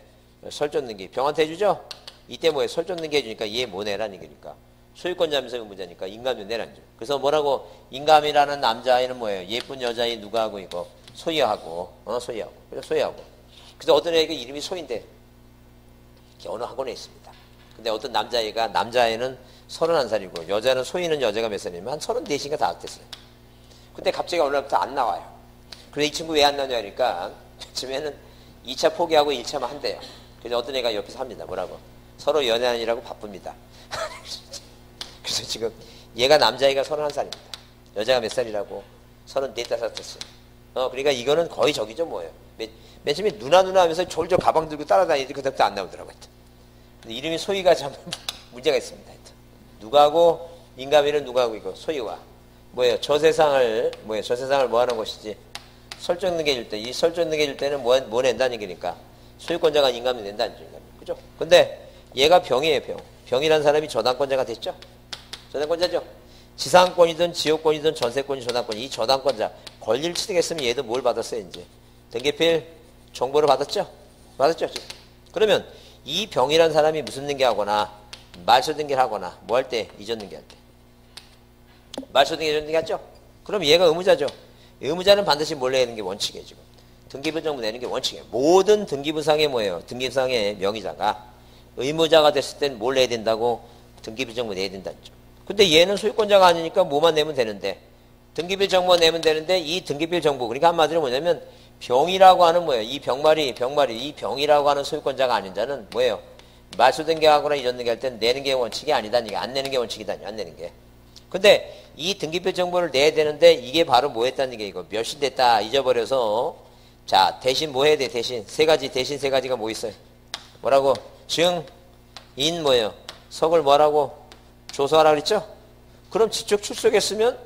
설정 등기 병한테 해주죠? 이때 뭐예요? 설정 등기 해주니까 얘 뭐 내라는 얘기니까 소유권자면서 의무자니까 인감료 내라는 죠. 그래서 뭐라고? 인감이라는 남자아이는 뭐예요? 예쁜 여자아이 누가 하고 이거 소유하고 소유하고 그래서 소유하고. 그래서 어떤 애가 이름이 소인데 어느 학원에 있습니다. 근데 어떤 남자아이는 31살이고 여자는 소인은 여자가 몇 살이면 한 34인가 다 됐어요. 근데 갑자기 어느 날부터 안 나와요. 그래서 이 친구 왜 안 나오냐 하니까 요즘에는 2차 포기하고 1차만 한대요. 그래서 어떤 애가 옆에서 합니다. 뭐라고? 서로 연애하느라고 바쁩니다. 그래서 지금 얘가 남자애가 31살입니다. 여자가 몇 살이라고? 34 됐어요. 그러니까 이거는 거의 저기죠 뭐예요. 맨 처음에 누나 하면서 졸졸 가방 들고 따라다니는데 그때부터 안 나오더라고요. 근데 이름이 소희가 참 문제가 있습니다. 누가 하고 인감이는 누가 하고 이거 소희와 뭐예요? 저세상을 뭐 하는 것이지? 설정 등기 해줄 때 이 설정 등기 해줄 때는 뭐 낸다는 얘기니까 소유권자가 인감이 낸다는 얘기죠. 그죠? 근데 얘가 병이에요. 병이라는 사람이 저당권자가 됐죠? 저당권자죠? 지상권이든 지역권이든 전세권이 저당권이 이 저당권자 권리를 취득했으면 얘도 뭘 받았어요 이제? 등기필 정보를 받았죠? 그러면 이 병이라는 사람이 무슨 등기하거나 말소 등기를 하거나 뭐 할 때? 이전 등기할 때 말소 등기 이전 등기했죠? 그럼 얘가 의무자죠? 의무자는 반드시 뭘 내는 게 원칙이에요 지금. 등기부 정보 내는 게 원칙이에요. 모든 등기부상의 뭐예요? 등기부상의 명의자가 의무자가 됐을 땐 뭘 내야 된다고? 등기부 정보 내야 된다죠. 근데 얘는 소유권자가 아니니까 뭐만 내면 되는데 등기bil 정보 내면 되는데 이 등기bil 정보 그러니까 한마디로 뭐냐면 병이라고 하는 뭐예요? 이 병말이 이 병이라고 하는 소유권자가 아닌 자는 뭐예요? 말소 등기하거나 이전 등기할 땐 내는 게 원칙이 아니다니 안 내는 게 원칙이다니 안 내는 게 근데 이 등기표 정보를 내야 되는데 이게 바로 뭐 했다는 게 이거 몇 시 됐다 잊어버려서 자 대신 뭐 해야 돼 대신 세 가지가 뭐 있어요 뭐라고 증인 뭐예요 석을 뭐라고 조서하라 그랬죠 그럼 직접 출석했으면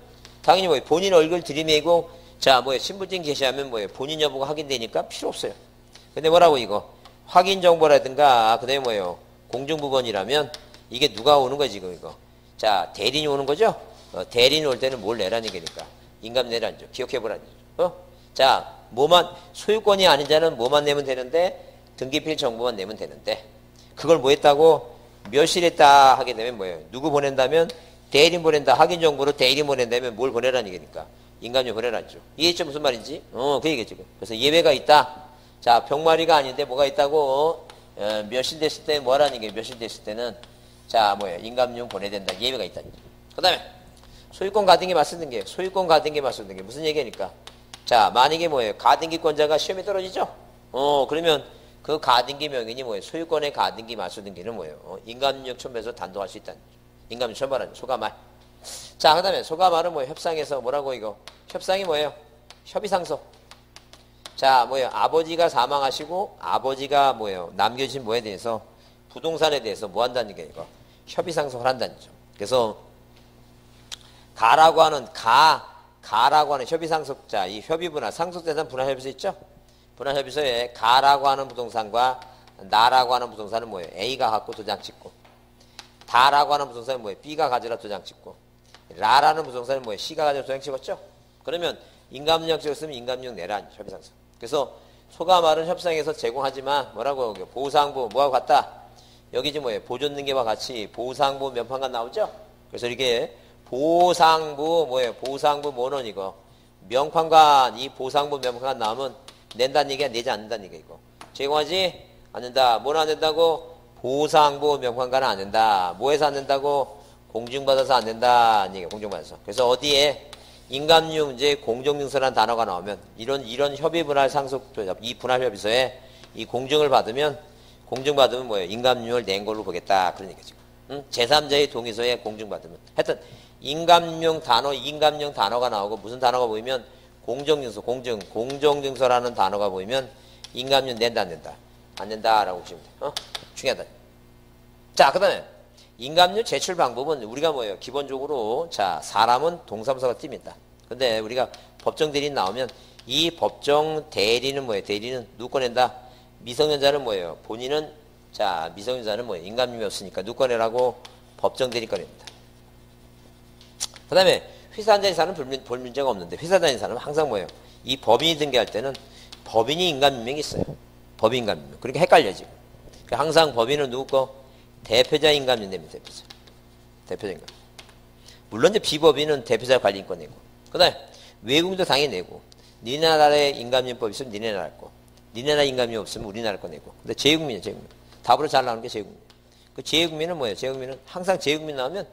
당연히 뭐예요 본인 얼굴 들이매고 자 뭐예요 신분증 게시하면 뭐예요 본인 여부가 확인되니까 필요 없어요 근데 뭐라고 이거 확인 정보라든가 그다음에 뭐예요 공중부번이라면 이게 누가 오는 거지 이거 자 대리인이 오는 거죠 대리인이 올 때는 뭘 내라는 얘기니까 인감 내라는 죠 기억해보라는 죠 자 뭐만 소유권이 아닌 자는 뭐만 내면 되는데 등기필 정보만 내면 되는데 그걸 뭐 했다고 몇 실 했다 하게 되면 뭐예요 누구 보낸다면 대리인 보낸다 확인 정보로 대리인 보낸다면 뭘 보내라는 얘기니까 인감료 보내라는 죠 이해했죠 무슨 말인지 그 얘기 지금 그래서 예외가 있다 자 병마리가 아닌데 뭐가 있다고 몇 실 됐을 때 뭐라는 게 몇 실 됐을 때는 자 뭐예요 인감료 보내야 된다 예외가 있다는 거죠 그 다음에 소유권 가등기 맞서는 게 소유권 가등기 맞서는 게 무슨 얘기니까 자 만약에 뭐예요 가등기권자가 시험에 떨어지죠 그러면 그 가등기 명인이 뭐예요 소유권의 가등기 맞서는 게는 뭐예요 인감력 첨부해서 단독할 수 있다는 거죠 인감력 첨부하는 소가말 자 그 다음에 소가말은 뭐예요 협상에서 뭐라고 이거 협상이 뭐예요 협의상소 자 뭐예요 아버지가 사망하시고 아버지가 뭐예요 남겨진 뭐에 대해서 부동산에 대해서 뭐 한다는 게 이거 협의상소를 한다는 거죠 그래서 가라고 하는 협의상속자, 이 협의분할, 상속재산 분할협의서 있죠? 분할협의서에 가라고 하는 부동산과 나라고 하는 부동산은 뭐예요? A가 갖고 도장 찍고, 다라고 하는 부동산은 뭐예요? B가 가져라 도장 찍고, 라라는 부동산은 뭐예요? C가 가져라 도장 찍었죠? 그러면 인감령 찍었으면 인감령 내라, 협의상속. 그래서 소가말은 협상에서 제공하지만 뭐라고 보상부 뭐하고 같다? 여기 지금 뭐예요? 보존능계와 같이 보상부 면판관 나오죠? 그래서 이게 보상부 뭐예요? 보상부 뭐는 이거 명판관 이 보상부 명판관 나오면 낸다는 얘기야 내지 않는다는 얘기야 이거 제공하지 않는다 뭐는 안 된다고 보상부 명판관은 안 된다 뭐해서 안 된다고 공증받아서 안 된다 얘기야 공증받아서 그래서 어디에 인감유 문제 공정증서라는 단어가 나오면 이런 협의분할 상속 이 분할협의서에 이 공증을 받으면 뭐예요? 인감유를 낸 걸로 보겠다 그런 얘기죠. 제3자의 동의서에 공증받으면 하여튼 인감용 단어가 나오고 무슨 단어가 보이면 공정증서 공정증서라는 단어가 보이면 인감료 낸다 안 낸다 안 낸다라고 보시면 돼요. 중요하다. 자 그다음에 인감료 제출 방법은 우리가 뭐예요? 기본적으로 자 사람은 동사무소가 띱니다. 근데 우리가 법정 대리인 나오면 이 법정 대리는 뭐예요? 대리는 누구 꺼낸다? 미성년자는 뭐예요? 본인은 자 미성년자는 뭐예요? 인감료이 없으니까 누구 꺼내라고 법정 대리 꺼냅니다. 그 다음에 회사 다니는 사람은 볼 문제가 없는데 회사 다니는 사람은 항상 뭐예요? 이 법인이 등기할 때는 법인이 인감명이 있어요. 법인 인감명. 그러니까 헷갈려 지금. 그러니까 항상 법인은 누구 거? 대표자 인감명 됩니다. 대표자 인감명. 물론 이제 비법인은 대표자 관리인권 내고. 그 다음에 외국인도 당연히 내고. 니네 나라에 인감명법 있으면 니네 나라 거. 니네 나라 인감명 없으면 우리나라 거 내고. 근데 제외국민이에요. 제외국민. 답으로 잘 나오는 게 제외국민. 그 제외국민은 뭐예요? 제외국민은 항상 제외국민 나오면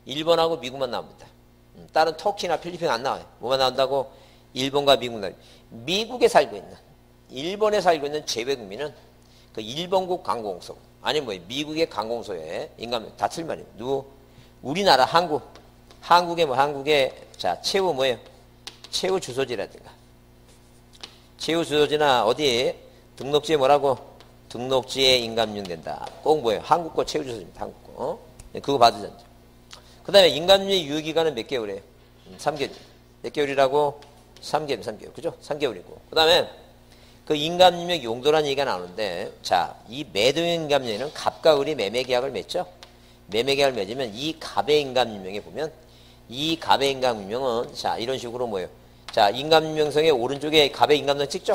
일본하고 미국만 나옵니다. 다른 터키나 필리핀 안 나와요. 뭐만 나온다고? 일본과 미국 나와요. 미국에 살고 있는, 일본에 살고 있는 제외국민은 그 일본국 관공서, 아니 뭐 미국의 관공서에 인감명 다 틀린 누구? 우리나라 한국의 자 최후 뭐예요? 최후 주소지라든가, 최후 주소지나 어디에 등록지에 뭐라고? 등록지에 인감명 된다. 꼭 뭐예요? 한국 거 최후 주소지입니다. 한국 거. 그거 받으잖아요. 그 다음에 인감료의 유효기간은 몇 개월이에요? 3개월. 몇 개월이라고? 3개월. 그죠? 3개월이고. 그 다음에 그 인감료 용도라는 얘기가 나오는데, 자, 이 매도인 인감료에는 갑과 을이 매매계약을 맺죠? 매매계약을 맺으면 이 갑의 인감유명에 보면, 이 갑의 인감유명은, 자, 이런 식으로 뭐예요? 자, 인감유명성의 오른쪽에 갑의 인감명 찍죠?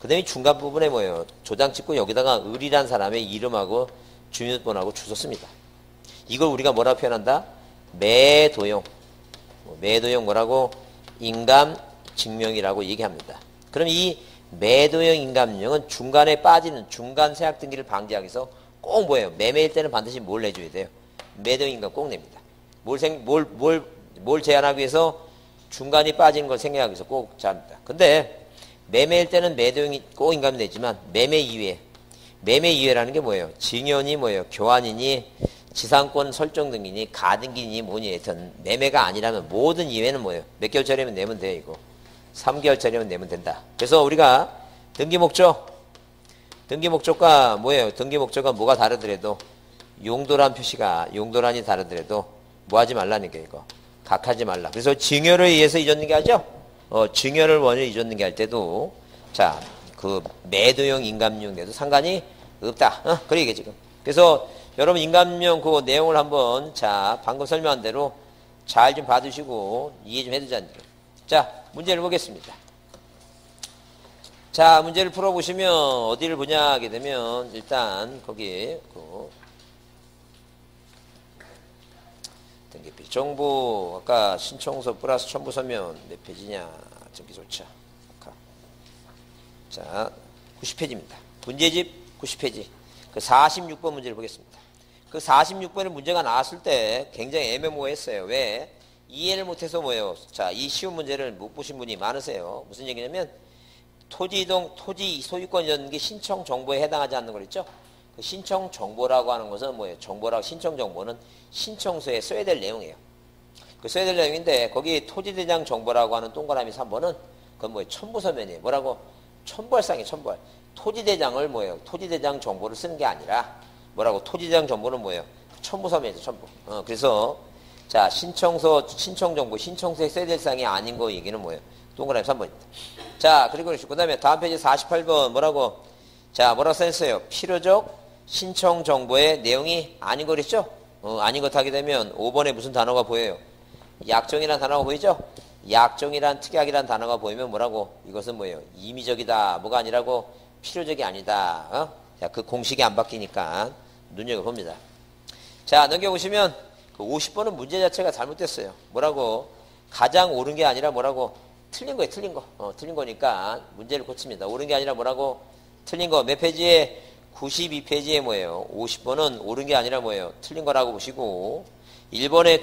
그 다음에 중간 부분에 뭐예요? 조장 찍고 여기다가 을이란 사람의 이름하고 주민번호하고 주소 씁니다. 이걸 우리가 뭐라고 표현한다? 매도용. 매도용 뭐라고? 인감증명이라고 얘기합니다. 그럼 이 매도용 인감증명은 중간에 빠지는 중간 세약 등기를 방지하기 위해서 꼭 뭐예요? 매매일 때는 반드시 뭘 내줘야 돼요? 매도용 인감 꼭 냅니다. 뭘 제한하기 위해서 중간이 빠지는 걸 생략하기 위해서 꼭 잡니다. 근데 매매일 때는 매도용이 꼭 인감이 내지만 매매 이외라는 게 뭐예요? 증여니 뭐예요? 교환이니 지상권 설정 등기니 가등기니 뭐니 하여튼 매매가 아니라면 모든 이외는 뭐예요? 몇 개월짜리면 내면 돼 이거. 3개월짜리면 내면 된다. 그래서 우리가 등기 목적과 뭐예요? 등기 목적과 뭐가 다르더라도 용도란 표시가 용도란이 다르더라도 뭐 하지 말라는 게 이거. 각하지 말라. 그래서 증여를 의해서 잊었는게 하죠? 증여를 원인으로 잊었는게 할 때도 자, 그 매도용 인감용에도 상관이 없다. 그래 이게 지금. 그래서 여러분 인감용 그 내용을 한번 자, 방금 설명한 대로 잘 좀 봐두시고 이해 좀 해두자는 얘기예요. 자, 문제를 보겠습니다. 자, 문제를 풀어보시면 어디를 보냐 하게 되면 일단 거기 등기필 정보 아까 신청서 플러스 첨부 서면 몇 페이지냐 등기조차 자 90페이지입니다. 문제집 90페이지 그 46번 문제를 보겠습니다. 그 46번의 문제가 나왔을 때 굉장히 애매모호했어요. 왜? 이해를 못해서 뭐예요? 자, 이 쉬운 문제를 못 보신 분이 많으세요. 무슨 얘기냐면 토지 소유권 이런 게 신청 정보에 해당하지 않는 거 있죠? 그 신청 정보라고 하는 것은 뭐예요? 정보라고 신청 정보는 신청서에 써야 될 내용이에요. 그 써야 될 내용인데 거기 토지대장 정보라고 하는 동그라미 3번은 그건 뭐예요? 첨부서면이에요. 뭐라고? 첨부할상이에요. 첨부할. 토지대장을 뭐예요? 토지대장 정보를 쓰는 게 아니라 뭐라고? 토지대장 정보는 뭐예요? 첨부서면이죠. 첨부. 그래서 자 신청서 신청정보 신청서에 써야 될 사항이 아닌 거 얘기는 뭐예요? 동그라미 3번입니다. 자 그리고 그 다음에 다음 페이지 48번 뭐라고? 자 뭐라고 써있어요? 필요적 신청정보의 내용이 아닌 거 그랬죠? 아닌 것 하게 되면 5번에 무슨 단어가 보여요? 약정이라는 단어가 보이죠? 약정이란 특약이란 단어가 보이면 뭐라고? 이것은 뭐예요? 임의적이다. 뭐가 아니라고? 필요적이 아니다. 자, 그 공식이 안 바뀌니까 눈여겨봅니다. 자, 넘겨보시면 그 50번은 문제 자체가 잘못됐어요. 뭐라고? 가장 옳은 게 아니라 뭐라고? 틀린 거예요. 틀린 거. 틀린 거니까 문제를 고칩니다. 옳은 게 아니라 뭐라고? 틀린 거. 몇 페이지에? 92페이지에 뭐예요? 50번은 옳은 게 아니라 뭐예요? 틀린 거라고 보시고 1번에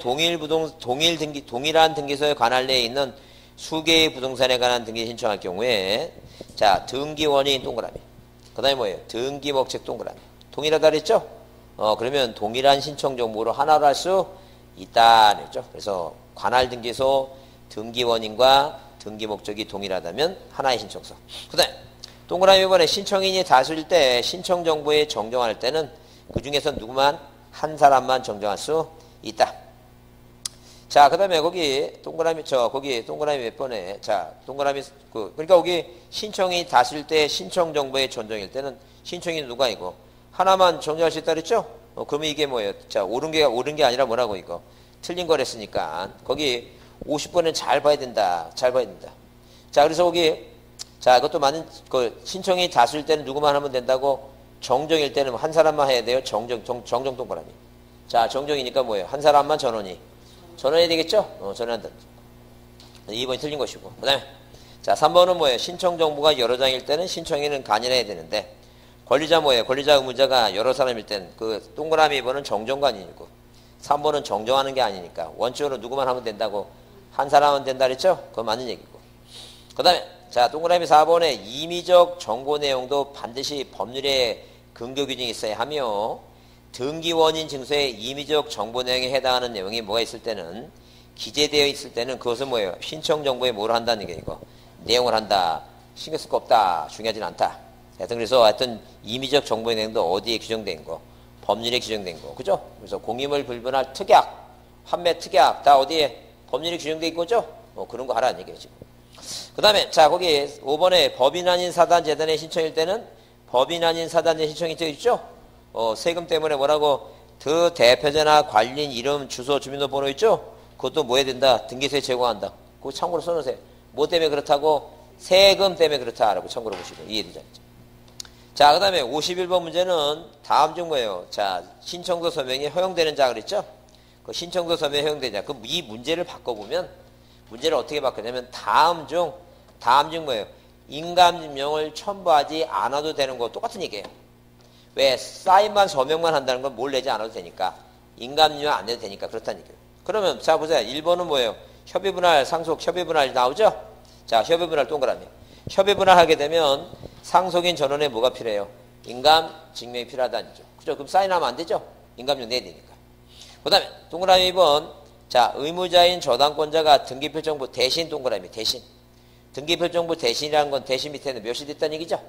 동일한 등기소에 관할 내에 있는 수개의 부동산에 관한 등기 신청할 경우에 자 등기원인 동그라미 그 다음에 뭐예요? 등기목적 동그라미 동일하다 그랬죠? 그러면 동일한 신청 정보로 하나로 할 수 있다 그랬죠? 그래서 관할 등기소 등기원인과 등기목적이 동일하다면 하나의 신청서 그 다음에 동그라미 이번에 신청인이 다수일 때 신청 정보에 정정할 때는 그 중에서 누구만 한 사람만 정정할 수 있다. 자, 그다음에 거기 동그라미 거기 동그라미 몇 번에 자 동그라미 그러니까 거기 신청이 다수일 때 신청 정보에 전정일 때는 신청인은 누가 이거 하나만 정정할 수 있다 그랬죠? 그러면 이게 뭐예요? 자 옳은 게 아니라 뭐라고 이거 틀린 거랬으니까 거기 50번은 잘 봐야 된다. 잘 봐야 된다. 자 그래서 거기 자, 이것도 많은, 신청이 다수일 때는 누구만 하면 된다고, 정정일 때는 한 사람만 해야 돼요. 정정 동그라미. 자, 정정이니까 뭐예요? 한 사람만 전원이. 전원해야 되겠죠? 전원한다. 2번이 틀린 것이고. 그 다음에, 자, 3번은 뭐예요? 신청 정보가 여러 장일 때는 신청인은 간이해야 되는데, 권리자 뭐예요? 권리자 의무자가 여러 사람일 때는 그 동그라미 2번은 정정가 아니고, 3번은 정정하는 게 아니니까, 원칙으로 누구만 하면 된다고, 한 사람은 된다 그랬죠? 그건 맞는 얘기고. 그 다음에, 자, 동그라미 4번에 임의적 정보 내용도 반드시 법률에 근거 규정이 있어야 하며 등기원인 증서에 임의적 정보 내용에 해당하는 내용이 뭐가 있을 때는 기재되어 있을 때는 그것은 뭐예요? 신청 정보에 뭘 한다는 게 이거 내용을 한다. 신경 쓸 거 없다. 중요하진 않다. 하여튼 그래서 하여튼 임의적 정보의 내용도 어디에 규정된 거? 법률에 규정된 거. 그죠? 그래서 공임을 불분할 특약, 환매 특약 다 어디에 법률에 규정된 거죠? 그런 거 하라는 얘기예요, 지금. 그 다음에, 자, 거기 5번에 법인 아닌 사단 재단의 신청일 때는 법인 아닌 사단의 신청이 되어 있죠? 세금 때문에 뭐라고? 그 대표자나 관리인 이름, 주소, 주민등록번호 있죠? 그것도 뭐 해야 된다? 등기소에 제공한다. 그거 참고로 써놓으세요. 뭐 때문에 그렇다고? 세금 때문에 그렇다라고 참고로 보시고 이해되죠? 자, 그 다음에 51번 문제는 다음 중 뭐예요? 자, 신청서 서명이 허용되는 자 그랬죠? 그 신청서 서명이 허용되냐? 그 이 문제를 바꿔보면 문제를 어떻게 바꾸냐면 다음 중 뭐예요? 인감증명을 첨부하지 않아도 되는 거 똑같은 얘기예요. 왜? 사인만 서명만 한다는 건 뭘 내지 않아도 되니까 인감증명 안 내도 되니까 그렇다는 얘기예요. 그러면 자 보세요. 1번은 뭐예요? 협의분할 상속 협의분할 나오죠? 자 협의분할 동그라미. 협의분할 하게 되면 상속인 전원에 뭐가 필요해요? 인감증명이 필요하다는 얘기죠. 그죠? 그럼 사인하면 안 되죠? 인감증명 내야 되니까. 그 다음에 동그라미 2번. 자, 의무자인 저당권자가 등기표정부 대신 동그라미 대신. 등기표정부 대신이라는 건 대신 밑에는 몇이 됐다는 얘기죠?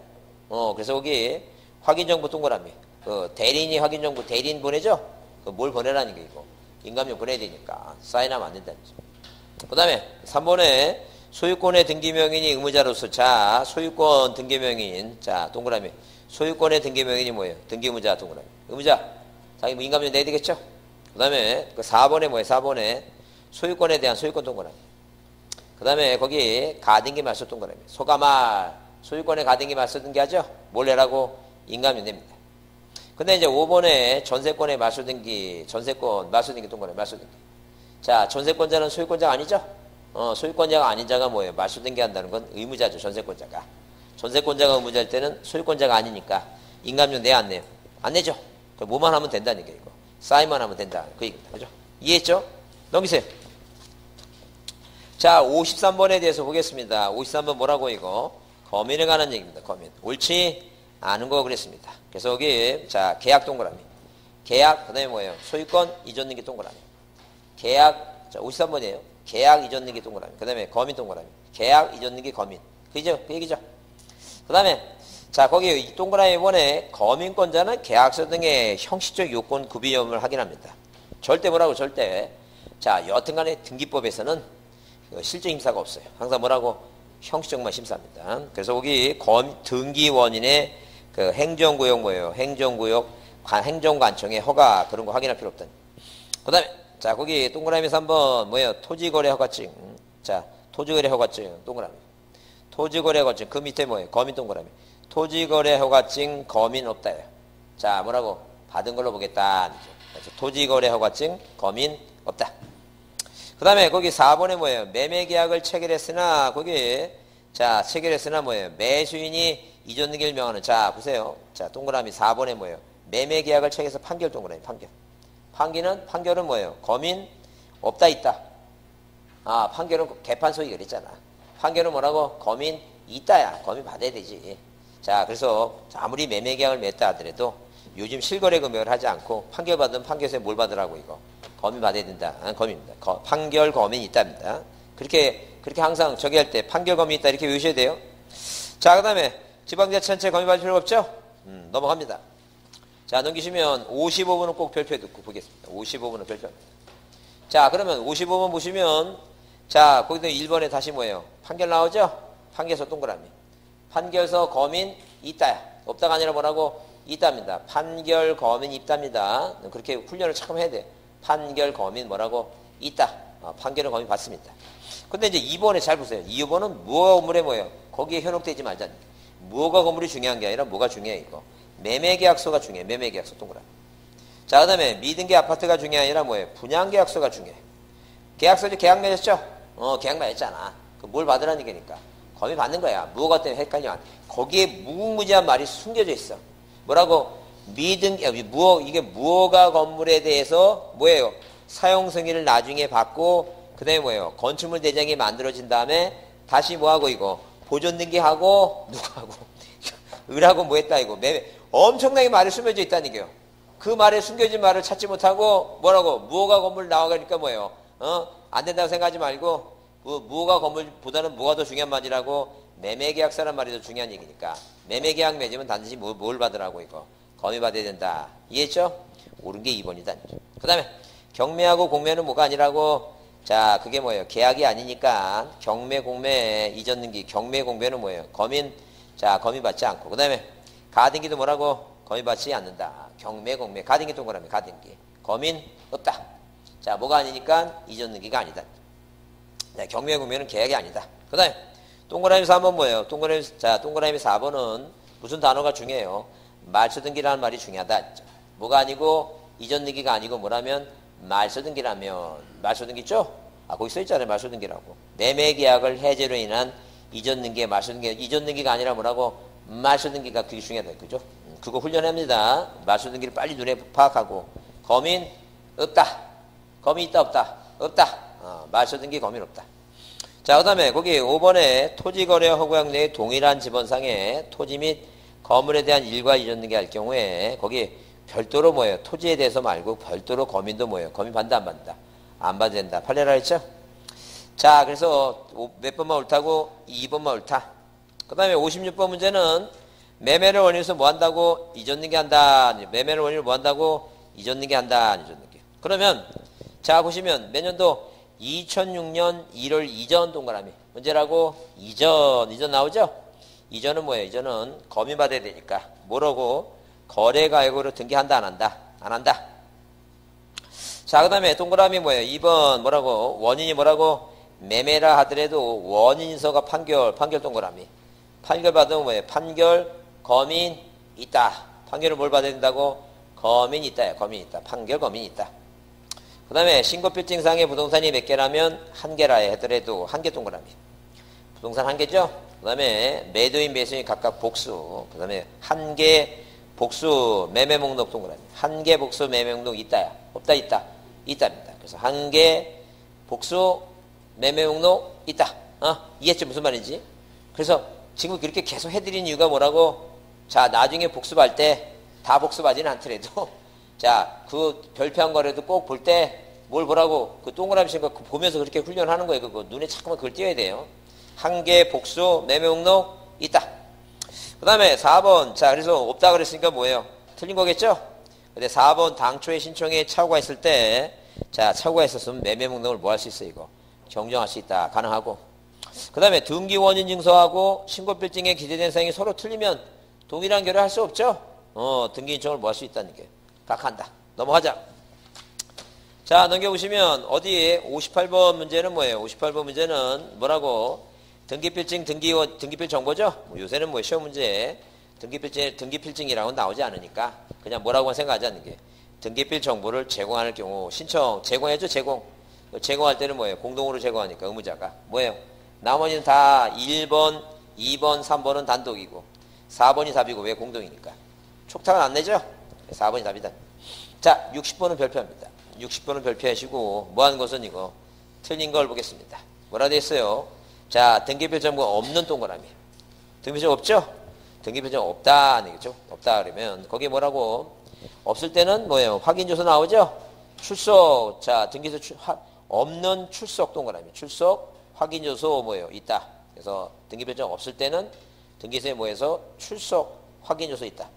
그래서 여기 확인정보 동그라미. 그 대리인이 확인정보 대리인 보내죠? 그 뭘 보내라는 게 이거. 인감료 보내야 되니까 사인하면 안 된다는 거죠. 그 다음에 3번에 소유권의 등기명인이 의무자로서 자 소유권 등기명인 자 동그라미 소유권의 등기명인이 뭐예요? 등기의무자 동그라미 의무자 자기 뭐 인감료 내야 되겠죠? 그 다음에 그 4번에 뭐예요? 4번에 소유권에 대한 소유권 동그라미 그 다음에 거기 가등기 말소 동그라미 소가말 소유권에 가등기 말소 등기하죠? 뭘 내라고? 인감료 냅니다. 근데 이제 5번에 전세권의 말소 등기 전세권 말소 등기 동그라미 말소 등기 자 전세권자는 소유권자가 아니죠? 소유권자가 아닌 자가 뭐예요? 말소 등기한다는 건 의무자죠. 전세권자가. 전세권자가 의무자일 때는 소유권자가 아니니까 인감료 내야 안 내요? 안 내죠. 뭐만 하면 된다는 얘기예요. 이거. 사인만 하면 된다. 그 얘기입니다. 그죠? 이해했죠? 넘기세요. 자, 53번에 대해서 보겠습니다. 53번 뭐라고 이거? 거민에 관한 얘기입니다. 거민. 옳지 않은 거 그랬습니다. 그래서 여기 자 계약 동그라미. 계약 그 다음에 뭐예요? 소유권 이전 등기 동그라미. 계약 자 53번이에요. 계약 이전 등기 동그라미. 그 다음에 거민 동그라미. 계약 이전 등기 거민. 그죠? 그 얘기죠. 그 다음에 자 거기 동그라미 번에 거민권자는 계약서 등의 형식적 요건 구비 여부를 확인합니다. 절대 뭐라고 절대 자 여튼간에 등기법에서는 실제 심사가 없어요. 항상 뭐라고 형식적만 심사합니다. 그래서 거기 등기 원인의 그 행정구역 뭐예요? 행정구역 행정관청의 허가 그런 거 확인할 필요 없다. 그 다음에 자 거기 동그라미 3번 뭐예요? 토지거래 허가증. 자 토지거래 허가증 동그라미. 토지거래 허가증 그 밑에 뭐예요? 거민 동그라미. 토지거래 허가증 거민 없다요. 자 뭐라고? 받은 걸로 보겠다. 그래서 토지거래 허가증 거민 없다. 그 다음에 거기 4번에 뭐예요? 매매계약을 체결했으나 거기 자 체결했으나 뭐예요? 매수인이 이전 등기를 명하는 자 보세요. 자 동그라미 4번에 뭐예요? 매매계약을 체결해서 판결 동그라미 판결. 판결은 뭐예요? 거민 없다 있다. 아 판결은 개판 소위 그랬잖아. 판결은 뭐라고? 거민 있다야. 거민 받아야 되지. 자 그래서 아무리 매매계약을 맺다 하더라도 요즘 실거래 금액을 하지 않고 판결 받은 판결서에 뭘 받으라고 이거 거민 받아야 된다. 거민입니다. 판결 거민이 있답니다. 그렇게 항상 저기 할 때 판결 거민이 있다 이렇게 외우셔야 돼요. 자 그다음에 지방자치단체 거민 받을 필요가 없죠? 넘어갑니다. 자 넘기시면 55번은 꼭 별표에 듣고 보겠습니다. 55번은 별표. 자 그러면 55번 보시면 자 거기도 1번에 다시 뭐예요? 판결 나오죠? 판결서 동그라미. 판결서 거민 있다. 없다가 아니라 뭐라고? 있답니다. 판결 거민 있답니다. 그렇게 훈련을 참 해야 돼요. 판결 거민 뭐라고? 있다. 판결은 거민 받습니다. 근데 이제 2번에 잘 보세요. 2번은 무허가 건물에 뭐예요? 거기에 현혹되지 말자는 게. 무허가 건물이 중요한 게 아니라 뭐가 중요해 이거. 매매계약서가 중요해. 매매계약서 동그라미. 자, 그 다음에 미등기 아파트가 중요한 게 아니라 뭐예요? 분양계약서가 중요해. 계약서도 계약 맺었죠? 계약 맺었잖아. 뭘 받으라는 얘기니까. 거미 받는 거야. 무허가 때문에 헷갈려. 거기에 무궁무진한 말이 숨겨져 있어. 뭐라고? 이게 무허가 건물에 대해서 뭐예요? 사용 승인을 나중에 받고, 그 다음에 뭐예요? 건축물 대장이 만들어진 다음에 다시 뭐하고 이거? 보존 등기하고, 누구하고? 을하고 뭐 했다 이거. 엄청나게 말이 숨겨져 있다는 얘기예요. 그 말에 숨겨진 말을 찾지 못하고 뭐라고? 무허가 건물 나와가니까 뭐예요? 안 된다고 생각하지 말고 무허가 건물보다는 뭐가 더 중요한 말이라고? 매매계약서란 말이 더 중요한 얘기니까 매매계약 맺으면 단지 뭘 받으라고 이거? 거미 받아야 된다. 이해했죠? 옳은 게 2번이다. 그 다음에 경매하고 공매는 뭐가 아니라고? 자 그게 뭐예요? 계약이 아니니까 경매 공매 이전 등기 경매 공매는 뭐예요? 거민 받지 않고 그 다음에 가등기도 뭐라고? 거미 받지 않는다. 경매 공매 가등기 동그라미 가등기 거민 없다. 자 뭐가 아니니까 이전 등기가 아니다. 자, 경매 공매는 계약이 아니다. 그 다음에 동그라미 4번 뭐예요? 동그라미 4번은 무슨 단어가 중요해요? 말소 등기라는 말이 중요하다. 뭐가 아니고 이전 등기가 아니고 뭐라면 말소 등기라면 말소 등기 있죠? 거기 써있잖아요. 말소 등기라고. 매매 계약을 해제로 인한 이전 등기의 말소 등기 이전 등기가 아니라 뭐라고? 말소 등기가 그게 중요하다. 그죠? 그거 훈련합니다. 말소 등기를 빨리 눈에 파악하고 거민 없다. 거민 있다 없다? 없다. 말소 등기 거민 없다. 자, 그 다음에 거기 5번에 토지거래 허구약 내에 동일한 지번상에 토지 및 건물에 대한 일과 이전 등기 할 경우에 거기 별도로 뭐예요? 토지에 대해서 말고 별도로 거민도 뭐예요? 거민 받는다 안 받는다? 안 받아야 된다. 판례라 했죠? 자, 그래서 몇 번만 옳다고? 2번만 옳다. 그 다음에 56번 문제는 매매를 원인으로서 뭐 한다고? 이전능계 한다. 매매를 원인으로 뭐 한다고? 이전능계 한다. 이전능계. 그러면 자 보시면 몇 년도? 2006년 1월 이전 동그라미. 문제라고? 이전 나오죠? 이전은 뭐예요? 이전은 거민받아야 되니까 뭐라고? 거래가액으로 등기한다 안 한다? 안 한다. 자, 그 다음에 동그라미 뭐예요? 2번 뭐라고? 원인이 뭐라고? 매매라 하더라도 원인서가 판결 동그라미. 판결 받으면 뭐예요? 판결 거민 있다. 판결을 뭘 받아야 된다고? 거민 있다야. 거민 있다. 판결 거민 있다. 그 다음에 신고필증상의 부동산이 몇 개라면 한 개라 하더라도 한 개 동그라미. 부동산 한 개죠? 그 다음에 매도인 매수인 각각 복수. 그 다음에 한 개 복수 매매 목록 동그라미. 한 개 복수 매매 목록 있다야. 없다 있다. 있답니다. 그래서 한 개 복수 매매 목록 있다. 이해했죠? 무슨 말인지? 그래서 지금 그렇게 계속 해드린 이유가 뭐라고? 자, 나중에 복습할 때 다 복습하지는 않더라도 자, 그 별표한 거라도 꼭 볼 때 뭘 보라고? 그 동그라미 친 거 보면서 그렇게 훈련하는 거예요. 그거 눈에 자꾸만 그걸 띄워야 돼요. 한 개 복수 매매 목록 있다. 그 다음에 4번. 자, 그래서 없다 그랬으니까 뭐예요? 틀린 거겠죠? 근데 4번 당초에 신청에 착오가 있을 때, 자, 착오가 있었으면 매매 목록을 뭐 할 수 있어, 이거? 경정할 수 있다. 가능하고. 그 다음에 등기 원인 증서하고 신고필증에 기재된 사항이 서로 틀리면 동일한 결을 할 수 없죠? 등기 신청을 뭐 할 수 있다는 게. 각한다. 넘어가자. 자, 넘겨보시면, 어디 58번 문제는 뭐예요? 58번 문제는 뭐라고? 등기필증, 등기필 정보죠? 요새는 뭐 시험 문제 등기필증이라고 나오지 않으니까 그냥 뭐라고 생각하지 않는 게 등기필 정보를 제공할 경우 신청 제공해줘. 제공할 때는 뭐예요? 공동으로 제공하니까 의무자가 뭐예요? 나머지는 다 1번, 2번, 3번은 단독이고 4번이 답이고 왜 공동이니까 촉탁은 안 내죠? 4번이 답이다. 자, 60번은 별표합니다. 60번은 별표하시고 뭐 하는 것은 이거 틀린 걸 보겠습니다. 뭐라 돼 있어요? 자, 등기필 정보가 없는 동그라미. 등기필 정보 없죠? 등기필 정보 없다. 아니겠죠? 없다 그러면 거기에 뭐라고? 없을 때는 뭐예요? 확인조서 나오죠? 출석. 자, 등기소 없는 출석 동그라미. 출석 확인조서 뭐예요? 있다. 그래서 등기필 정보 없을 때는 등기소에 뭐해서 출석 확인조서 있다.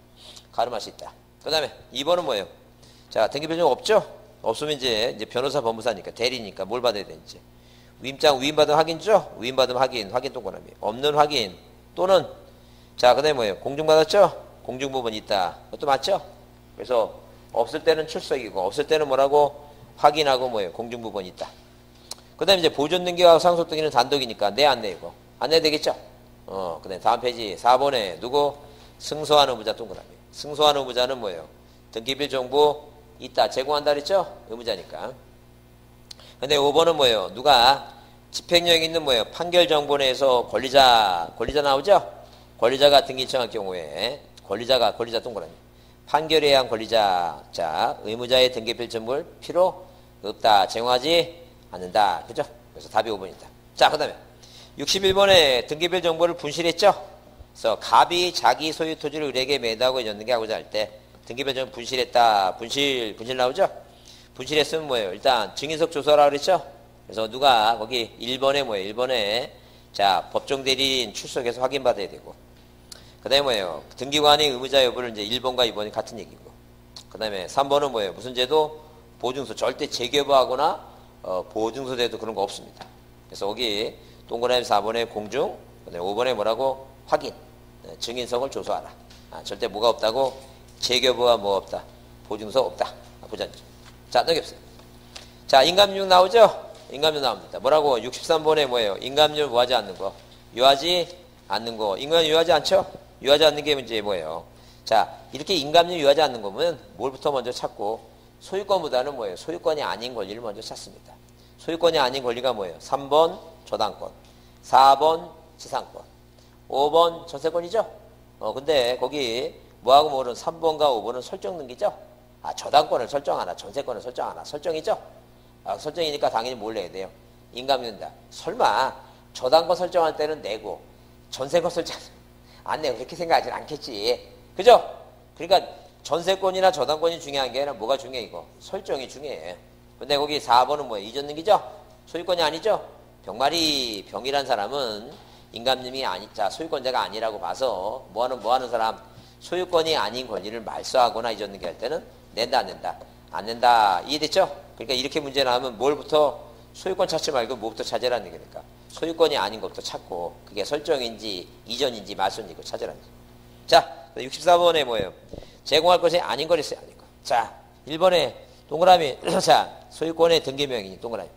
가름할 수 있다. 그 다음에 2번은 뭐예요? 자, 등기필 정보 없죠? 없으면 이제 변호사 법무사니까 대리니까 뭘 받아야 되는지. 위임받으면 확인죠? 위임받으면 확인 동그라미. 없는 확인 또는 자, 그 다음에 뭐예요? 공증받았죠? 공증부분 있다. 그것도 맞죠? 그래서 없을 때는 출석이고 없을 때는 뭐라고? 확인하고 뭐예요? 공증부분 있다. 그 다음에 이제 보존등기하고 상속등기는 단독이니까 내 안 내고 안 내야 되겠죠? 그 다음에 다음 페이지 4번에 누구? 승소한 의무자 동그라미. 승소한 의무자는 뭐예요? 등기필 정보 있다. 제공한다 그랬죠? 의무자니까. 근데 5번은 뭐예요? 누가 집행력 있는 뭐예요? 판결 정보 내에서 권리자 나오죠? 권리자가 등기 신청할 경우에 권리자 동그라미. 판결에 의한 권리자. 자, 의무자의 등기필 정보를 필요 없다. 제공하지 않는다. 그죠? 그래서 답이 5번이다. 자, 그 다음에 61번에 등기필 정보를 분실했죠? 그래서 갑이 자기 소유 토지를 을에게 매도하고 연등기하고자 할 때 등기필 정보 분실했다. 분실 나오죠? 분실했으면 뭐예요? 일단 증인석 조서라 그랬죠? 그래서 누가 거기 1번에 뭐예요? 1번에 자, 법정 대리인 출석해서 확인받아야 되고 그 다음에 뭐예요? 등기관의 의무자 여부를 이제 1번과 2번이 같은 얘기고 그 다음에 3번은 뭐예요? 무슨 제도? 보증서. 절대 재개부하거나 보증서 제도 그런 거 없습니다. 그래서 거기 동그라미 4번에 공중 그 다음에 5번에 뭐라고? 확인. 증인석을 조서하라. 절대 뭐가 없다고? 재개부와 뭐 없다? 보증서 없다. 보자. 자, 넘깁시다. 자, 인감률 나오죠? 인감률 나옵니다. 뭐라고? 63번에 뭐예요? 인감률 뭐하지 않는 거? 유하지 않는 거. 인감률 유하지 않죠? 유하지 않는 게 문제 뭐예요? 자, 이렇게 인감률 유하지 않는 거면 뭘부터 먼저 찾고 소유권보다는 뭐예요? 소유권이 아닌 권리를 먼저 찾습니다. 소유권이 아닌 권리가 뭐예요? 3번 저당권, 4번 지상권, 5번 전세권이죠? 근데 거기 뭐하고 뭐는 3번과 5번은 설정 등기죠? 저당권을 설정하나 전세권을 설정하나 설정이죠? 설정이니까 당연히 뭘 내야 돼요? 인감률다. 설마 저당권 설정할 때는 내고 전세권 설정 안 내고 그렇게 생각하진 않겠지. 그죠? 그러니까 전세권이나 저당권이 중요한 게 아니라 뭐가 중요해 이거? 설정이 중요해. 근데 거기 4번은 뭐예요? 이전등기죠? 소유권이 아니죠? 병이란 사람은 인감님이 자, 소유권자가 아니라고 봐서 뭐 하는 사람? 소유권이 아닌 권리를 말소하거나 이전등기 할 때는 낸다 안 낸다? 안 낸다. 이해됐죠? 그러니까 이렇게 문제 나오면 뭘부터 소유권 찾지 말고 뭐부터 찾으라는 얘기니까. 소유권이 아닌 것부터 찾고 그게 설정인지 이전인지 말소인지 이거 찾으라는 얘기. 자, 64번에 뭐예요? 제공할 것이 아닌 걸 있어요. 아닌 거. 자, 1번에 동그라미. 자, 소유권의 등기명이 동그라미.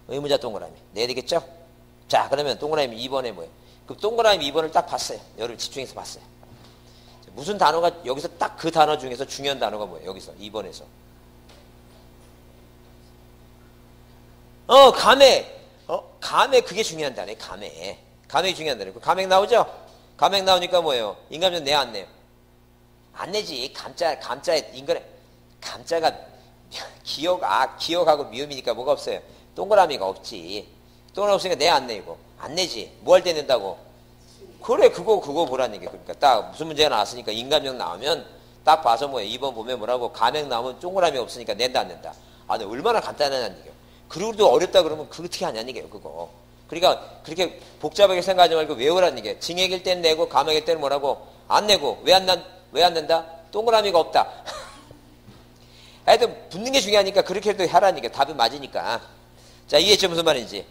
의무자 동그라미. 내야 되겠죠? 자, 그러면 동그라미 2번에 뭐예요? 그 동그라미 2번을 딱 봤어요. 여러분 집중해서 봤어요. 무슨 단어가 여기서 딱 그 단어 중에서 중요한 단어가 뭐예요? 여기서 2번에서. 감액. 감액 그게 중요한 단어예요. 감액. 감액이 중요한 단어예요. 감액 나오죠? 감액 나오니까 뭐예요? 인감료 내야 안 내요? 안 내지. 감자에 인간에 감자가 기억하고 미음이니까 뭐가 없어요? 동그라미가 없지. 동그라미 없으니까 내야 안 내고 안 내지. 뭐 할 때 낸다고? 그래 그거 보라는 얘기. 그러니까 딱 무슨 문제가 나왔으니까 인감령 나오면 딱 봐서 뭐예요? 2번 보면 뭐라고? 감액 나오면 동그라미 없으니까 낸다 안 낸다. 아, 근데 얼마나 간단하냐는 얘기예요. 그리고도 어렵다 그러면 그거 어떻게 하냐는 얘기예요. 그거. 그러니까 그렇게 복잡하게 생각하지 말고 외우라는 얘기예요. 증액일 때는 내고 감액일 때는 뭐라고? 안 내고. 왜 안 낸다? 동그라미가 없다. 하여튼 붙는 게 중요하니까 그렇게 해도 하라는 얘기예요. 답이 맞으니까. 자, 이해했죠? 무슨 말인지.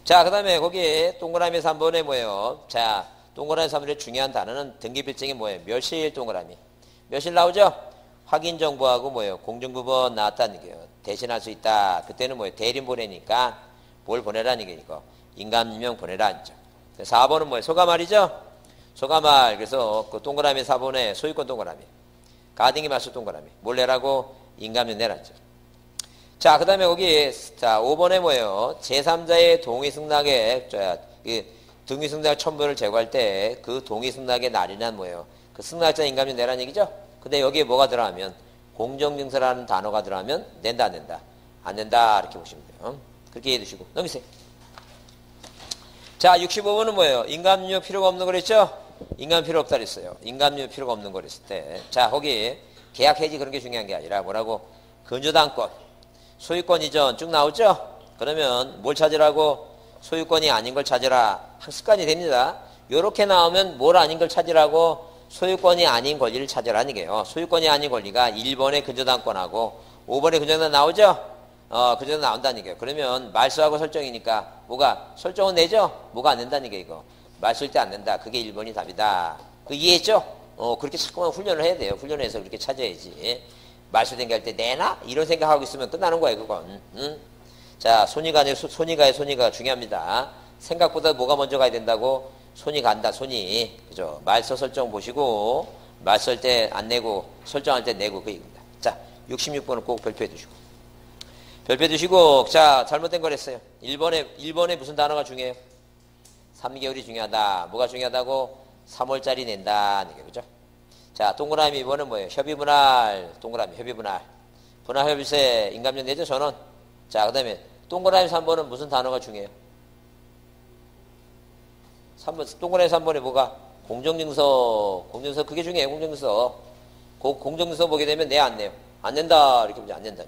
자, 그 다음에 거기에 동그라미 3번에 뭐예요? 자, 동그라미 3번의 중요한 단어는 등기필증이 뭐예요? 몇실 동그라미. 몇실 나오죠? 확인 정보하고 뭐예요? 공정부번 나왔다는 얘기예요. 대신할 수 있다. 그때는 뭐예요? 대리인 보내니까 뭘 보내라는 얘기니까 인감명 보내라. 4번은 뭐예요? 소가말이죠? 소가말. 그래서 그 동그라미 4번에 소유권 동그라미. 가등기 말소 동그라미. 뭘 내라고? 인감명 내라죠. 자, 그 다음에 거기, 자, 5번에 뭐예요? 제3자의 동의 승낙에, 동의 승낙 첨부를 제거할 때 그 동의 승낙의 날이란 뭐예요? 그 승낙자 인감료 내라는 얘기죠? 근데 여기에 뭐가 들어가면? 공정증서라는 단어가 들어가면 낸다, 안 낸다? 안 낸다. 이렇게 보시면 돼요. 그렇게 이해해 두시고. 넘기세요. 자, 65번은 뭐예요? 인감료 필요가 없는 거랬죠? 인감료 필요 없다 그랬어요. 인감료 필요가 없는 거랬을 때. 자, 거기 계약 해지 그런 게 중요한 게 아니라 뭐라고? 근저당권, 소유권 이전 쭉 나오죠? 그러면 뭘 찾으라고? 소유권이 아닌 걸 찾으라. 습관이 됩니다. 요렇게 나오면 뭘 아닌 걸 찾으라고? 소유권이 아닌 권리를 찾으라는 얘기예요. 소유권이 아닌 권리가 1번의 근저당권하고 5번의 근저당 나오죠? 근저당 나온다는 얘기예요. 그러면 말소하고 설정이니까 뭐가? 설정은 내죠? 뭐가 안 된다는 얘기예요, 이거. 말소일 때 안 된다. 그게 1번이 답이다. 그 이해했죠? 그렇게 자꾸만 훈련을 해야 돼요. 훈련을 해서 그렇게 찾아야지. 말소된 게 할 때 내나? 이런 생각하고 있으면 끝나는 거예요, 그건. 응? 자, 손이가 중요합니다. 생각보다 뭐가 먼저 가야 된다고? 손이 간다, 손이. 그죠? 말소 설정 보시고, 말소할 때 안 내고, 설정할 때 내고, 그 얘기입니다. 자, 66번은 꼭 별표해 두시고. 별표해 두시고, 자, 잘못된 거랬어요. 1번에 무슨 단어가 중요해요? 3개월이 중요하다. 뭐가 중요하다고? 3월짜리 낸다. 그죠? 자, 동그라미 2번은 뭐예요? 협의분할, 동그라미, 협의분할. 분할협의세, 인감료 내죠, 전원. 자, 그 다음에 동그라미 3번은 무슨 단어가 중요해요? 3번, 동그라미 3번에 뭐가? 공정증서 그게 중요해요, 공정증서. 공정증서 보게 되면 내 안 내요? 안 낸다. 이렇게 보면 안 낸다.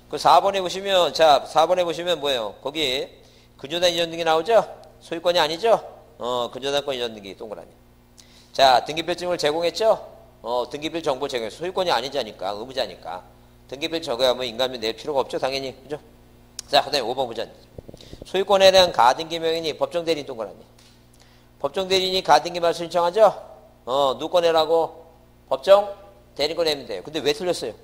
그 4번에 보시면, 자, 4번에 보시면 뭐예요? 거기 근저당 이전 등기 나오죠? 소유권이 아니죠? 근저당권 이전 등기, 동그라미. 자, 등기필증을 제공했죠? 등기필 정보 제공해서 소유권이 아니자니까, 의무자니까. 등기필 적용하면 인감료 낼 필요가 없죠, 당연히. 그죠? 자, 그 다음에 5번 보자. 소유권에 대한 가등기명인이 법정대리인 동그라미. 법정대리인이 가등기 말소 신청하죠? 누구 거 내라고? 법정대리인 내면 돼요. 근데 왜 틀렸어요?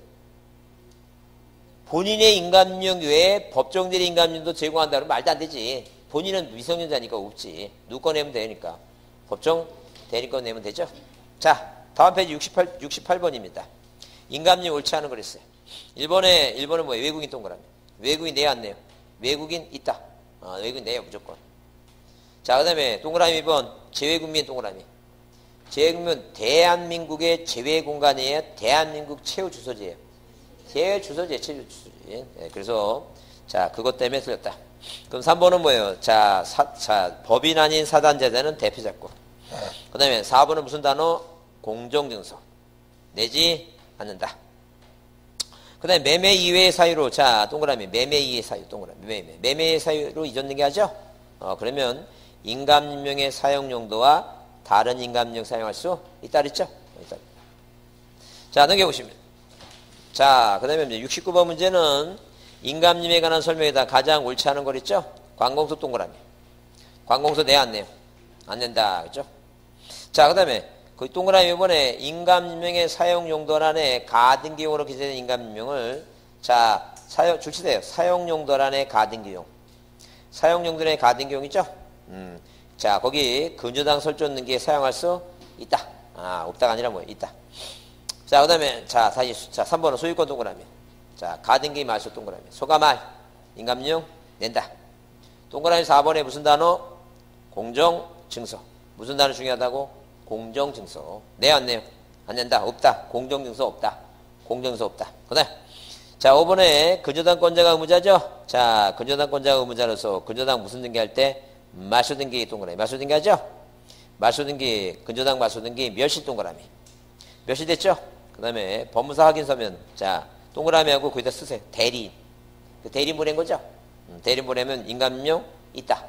본인의 인감령 외에 법정대리 인감령도 제공한다면 말도 안 되지. 본인은 미성년자니까 없지. 누구 거 내면 되니까. 법정대리인 내면 되죠? 자, 다음 페이지 68번입니다. 인감령 옳지 않은 걸 했어요. 1번은 뭐예요? 외국인 동그라미. 외국인 내야 안 내요? 외국인 있다. 외국인 내요, 무조건. 자, 그 다음에 동그라미 2번, 재외국민 동그라미. 재외국민, 대한민국의 재외공간이에요? 대한민국 체류주소지예요? 체류주소지. 네, 그래서, 자, 그것 때문에 틀렸다. 그럼 3번은 뭐예요? 자, 법인 아닌 사단제자는 대표자권. 그 다음에 4번은 무슨 단어? 공정증서. 내지 않는다. 그 다음에 매매 이외의 사유로, 자, 동그라미, 매매 이외의 사유, 동그라미, 매매 사유로 잊었는 게 하죠? 그러면 인감증명의 사용 용도와 다른 인감증명 사용할 수 있다 그랬죠? 자, 넘겨보시면. 자, 그 다음에 69번 문제는 인감증명에 관한 설명에다 가장 옳지 않은 거 있죠? 관공서 동그라미. 관공서 내 안 내요? 안 낸다. 그죠? 자, 그 다음에 그 동그라미 이번에 인감증명의 사용 용도란에 가등기용으로 기재된 인감증명을 자, 줄치세요. 사용 용도란에 가등기용. 사용 용도란에 가등기용 있죠? 자, 거기 근저당 설정 등기에 사용할 수 있다. 없다가 아니라 뭐예요? 있다. 자, 그 다음에 자, 다시 자, 3번은 소유권 동그라미. 자, 가등기 말소 동그라미. 소가말 인감증명 낸다. 동그라미 4번에 무슨 단어? 공정증서. 무슨 단어 중요하다고? 공정증서. 내요 안 내요? 안 낸다. 없다. 공정증서 없다. 공정증서 없다. 그 다음 자, 5번에 근저당권자가 의무자죠? 자, 근저당권자가 의무자로서 근저당 무슨 등기할 때? 말소등기 동그라미. 말소등기 하죠? 말소등기, 근저당 말소등기 멸실 동그라미. 멸실됐죠? 그 다음에 법무사 확인서면 자, 동그라미하고 거기다 쓰세요. 대리인. 그 대리인 보낸 거죠? 대리인 보내면 인감증명 있다.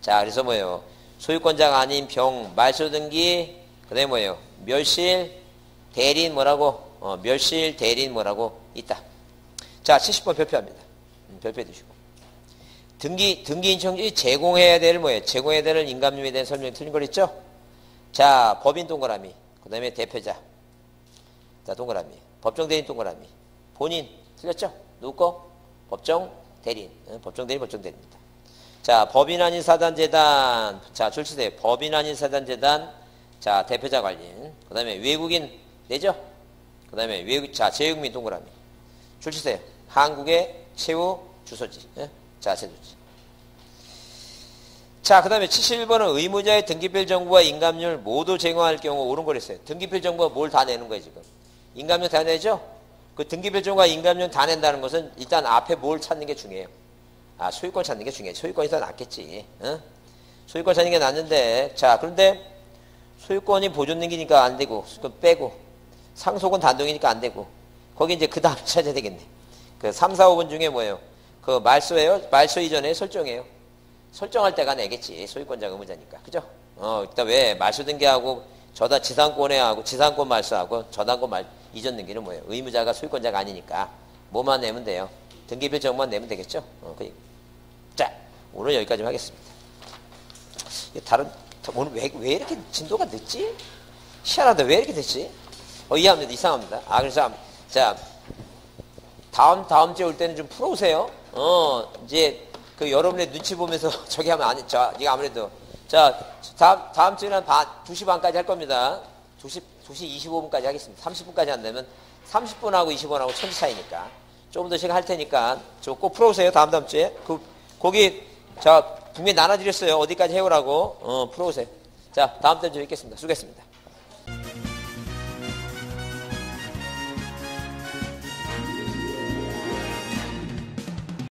자, 그래서 뭐예요? 소유권자가 아닌 병, 말소등기, 그 다음에 뭐예요? 멸실, 대리인 뭐라고? 멸실, 대리인 뭐라고? 있다. 자, 70번 별표합니다. 별표 해두시고. 등기 인청지 제공해야 될 뭐예요? 제공해야 될 인감증명에 대한 설명이 틀린 거 있죠? 자, 법인 동그라미. 그 다음에 대표자. 자, 동그라미. 법정 대리인 동그라미. 본인. 틀렸죠? 누구 거? 법정 대리인. 법정 대리인, 법정 대리인입니다. 자, 법인 아닌 사단재단. 자, 줄치세요. 법인 아닌 사단재단. 자, 대표자 관리인. 그 다음에 외국인 내죠? 그 다음에 자, 재외국민 동그라미. 줄치세요. 한국의 최후 주소지. 자, 제도지. 자, 그 다음에 71번은 의무자의 등기필 정보와 인감률 모두 제공할 경우 옳은 거랬어요. 등기필 정보가 뭘 다 내는 거예요, 지금. 인감률 다 내죠? 그 등기필 정보와 인감률 다 낸다는 것은 일단 앞에 뭘 찾는 게 중요해요. 소유권 찾는 게 중요해. 소유권이 더 낫겠지. 소유권 찾는 게 낫는데, 자, 그런데 소유권이 보존등기니까 안 되고, 소유권 빼고, 상속은 단독이니까 안 되고, 거기 이제 그 다음 찾아야 되겠네. 그 3, 4, 5번 중에 뭐예요? 그 말소예요? 말소 이전에 설정해요. 설정할 때가 내겠지. 소유권자 의무자니까. 그죠? 일단 왜 말소 등기하고 지상권에 하고 지상권 말소하고 저당권 이전 등기는 뭐예요? 의무자가 소유권자가 아니니까 뭐만 내면 돼요? 등기필 정보만 내면 되겠죠? 자, 오늘 여기까지 하겠습니다. 오늘 왜 이렇게 진도가 늦지? 희한하다. 왜 이렇게 됐지? 이해합니다. 이상합니다. 그래서, 자, 다음 주에 올 때는 좀 풀어오세요. 이제, 여러분의 눈치 보면서 저기 하면 이게 아무래도. 자, 다음 주에는 2시 반까지 할 겁니다. 2시 25분까지 하겠습니다. 30분까지 안 되면 30분하고 20분하고 천지 차이니까. 조금 더 시간 할 테니까 저 꼭 풀어오세요. 다음 주에. 거기 분명히 나눠드렸어요. 어디까지 해오라고. 풀어오세요. 자, 다음 주에 뵙겠습니다. 수고했습니다.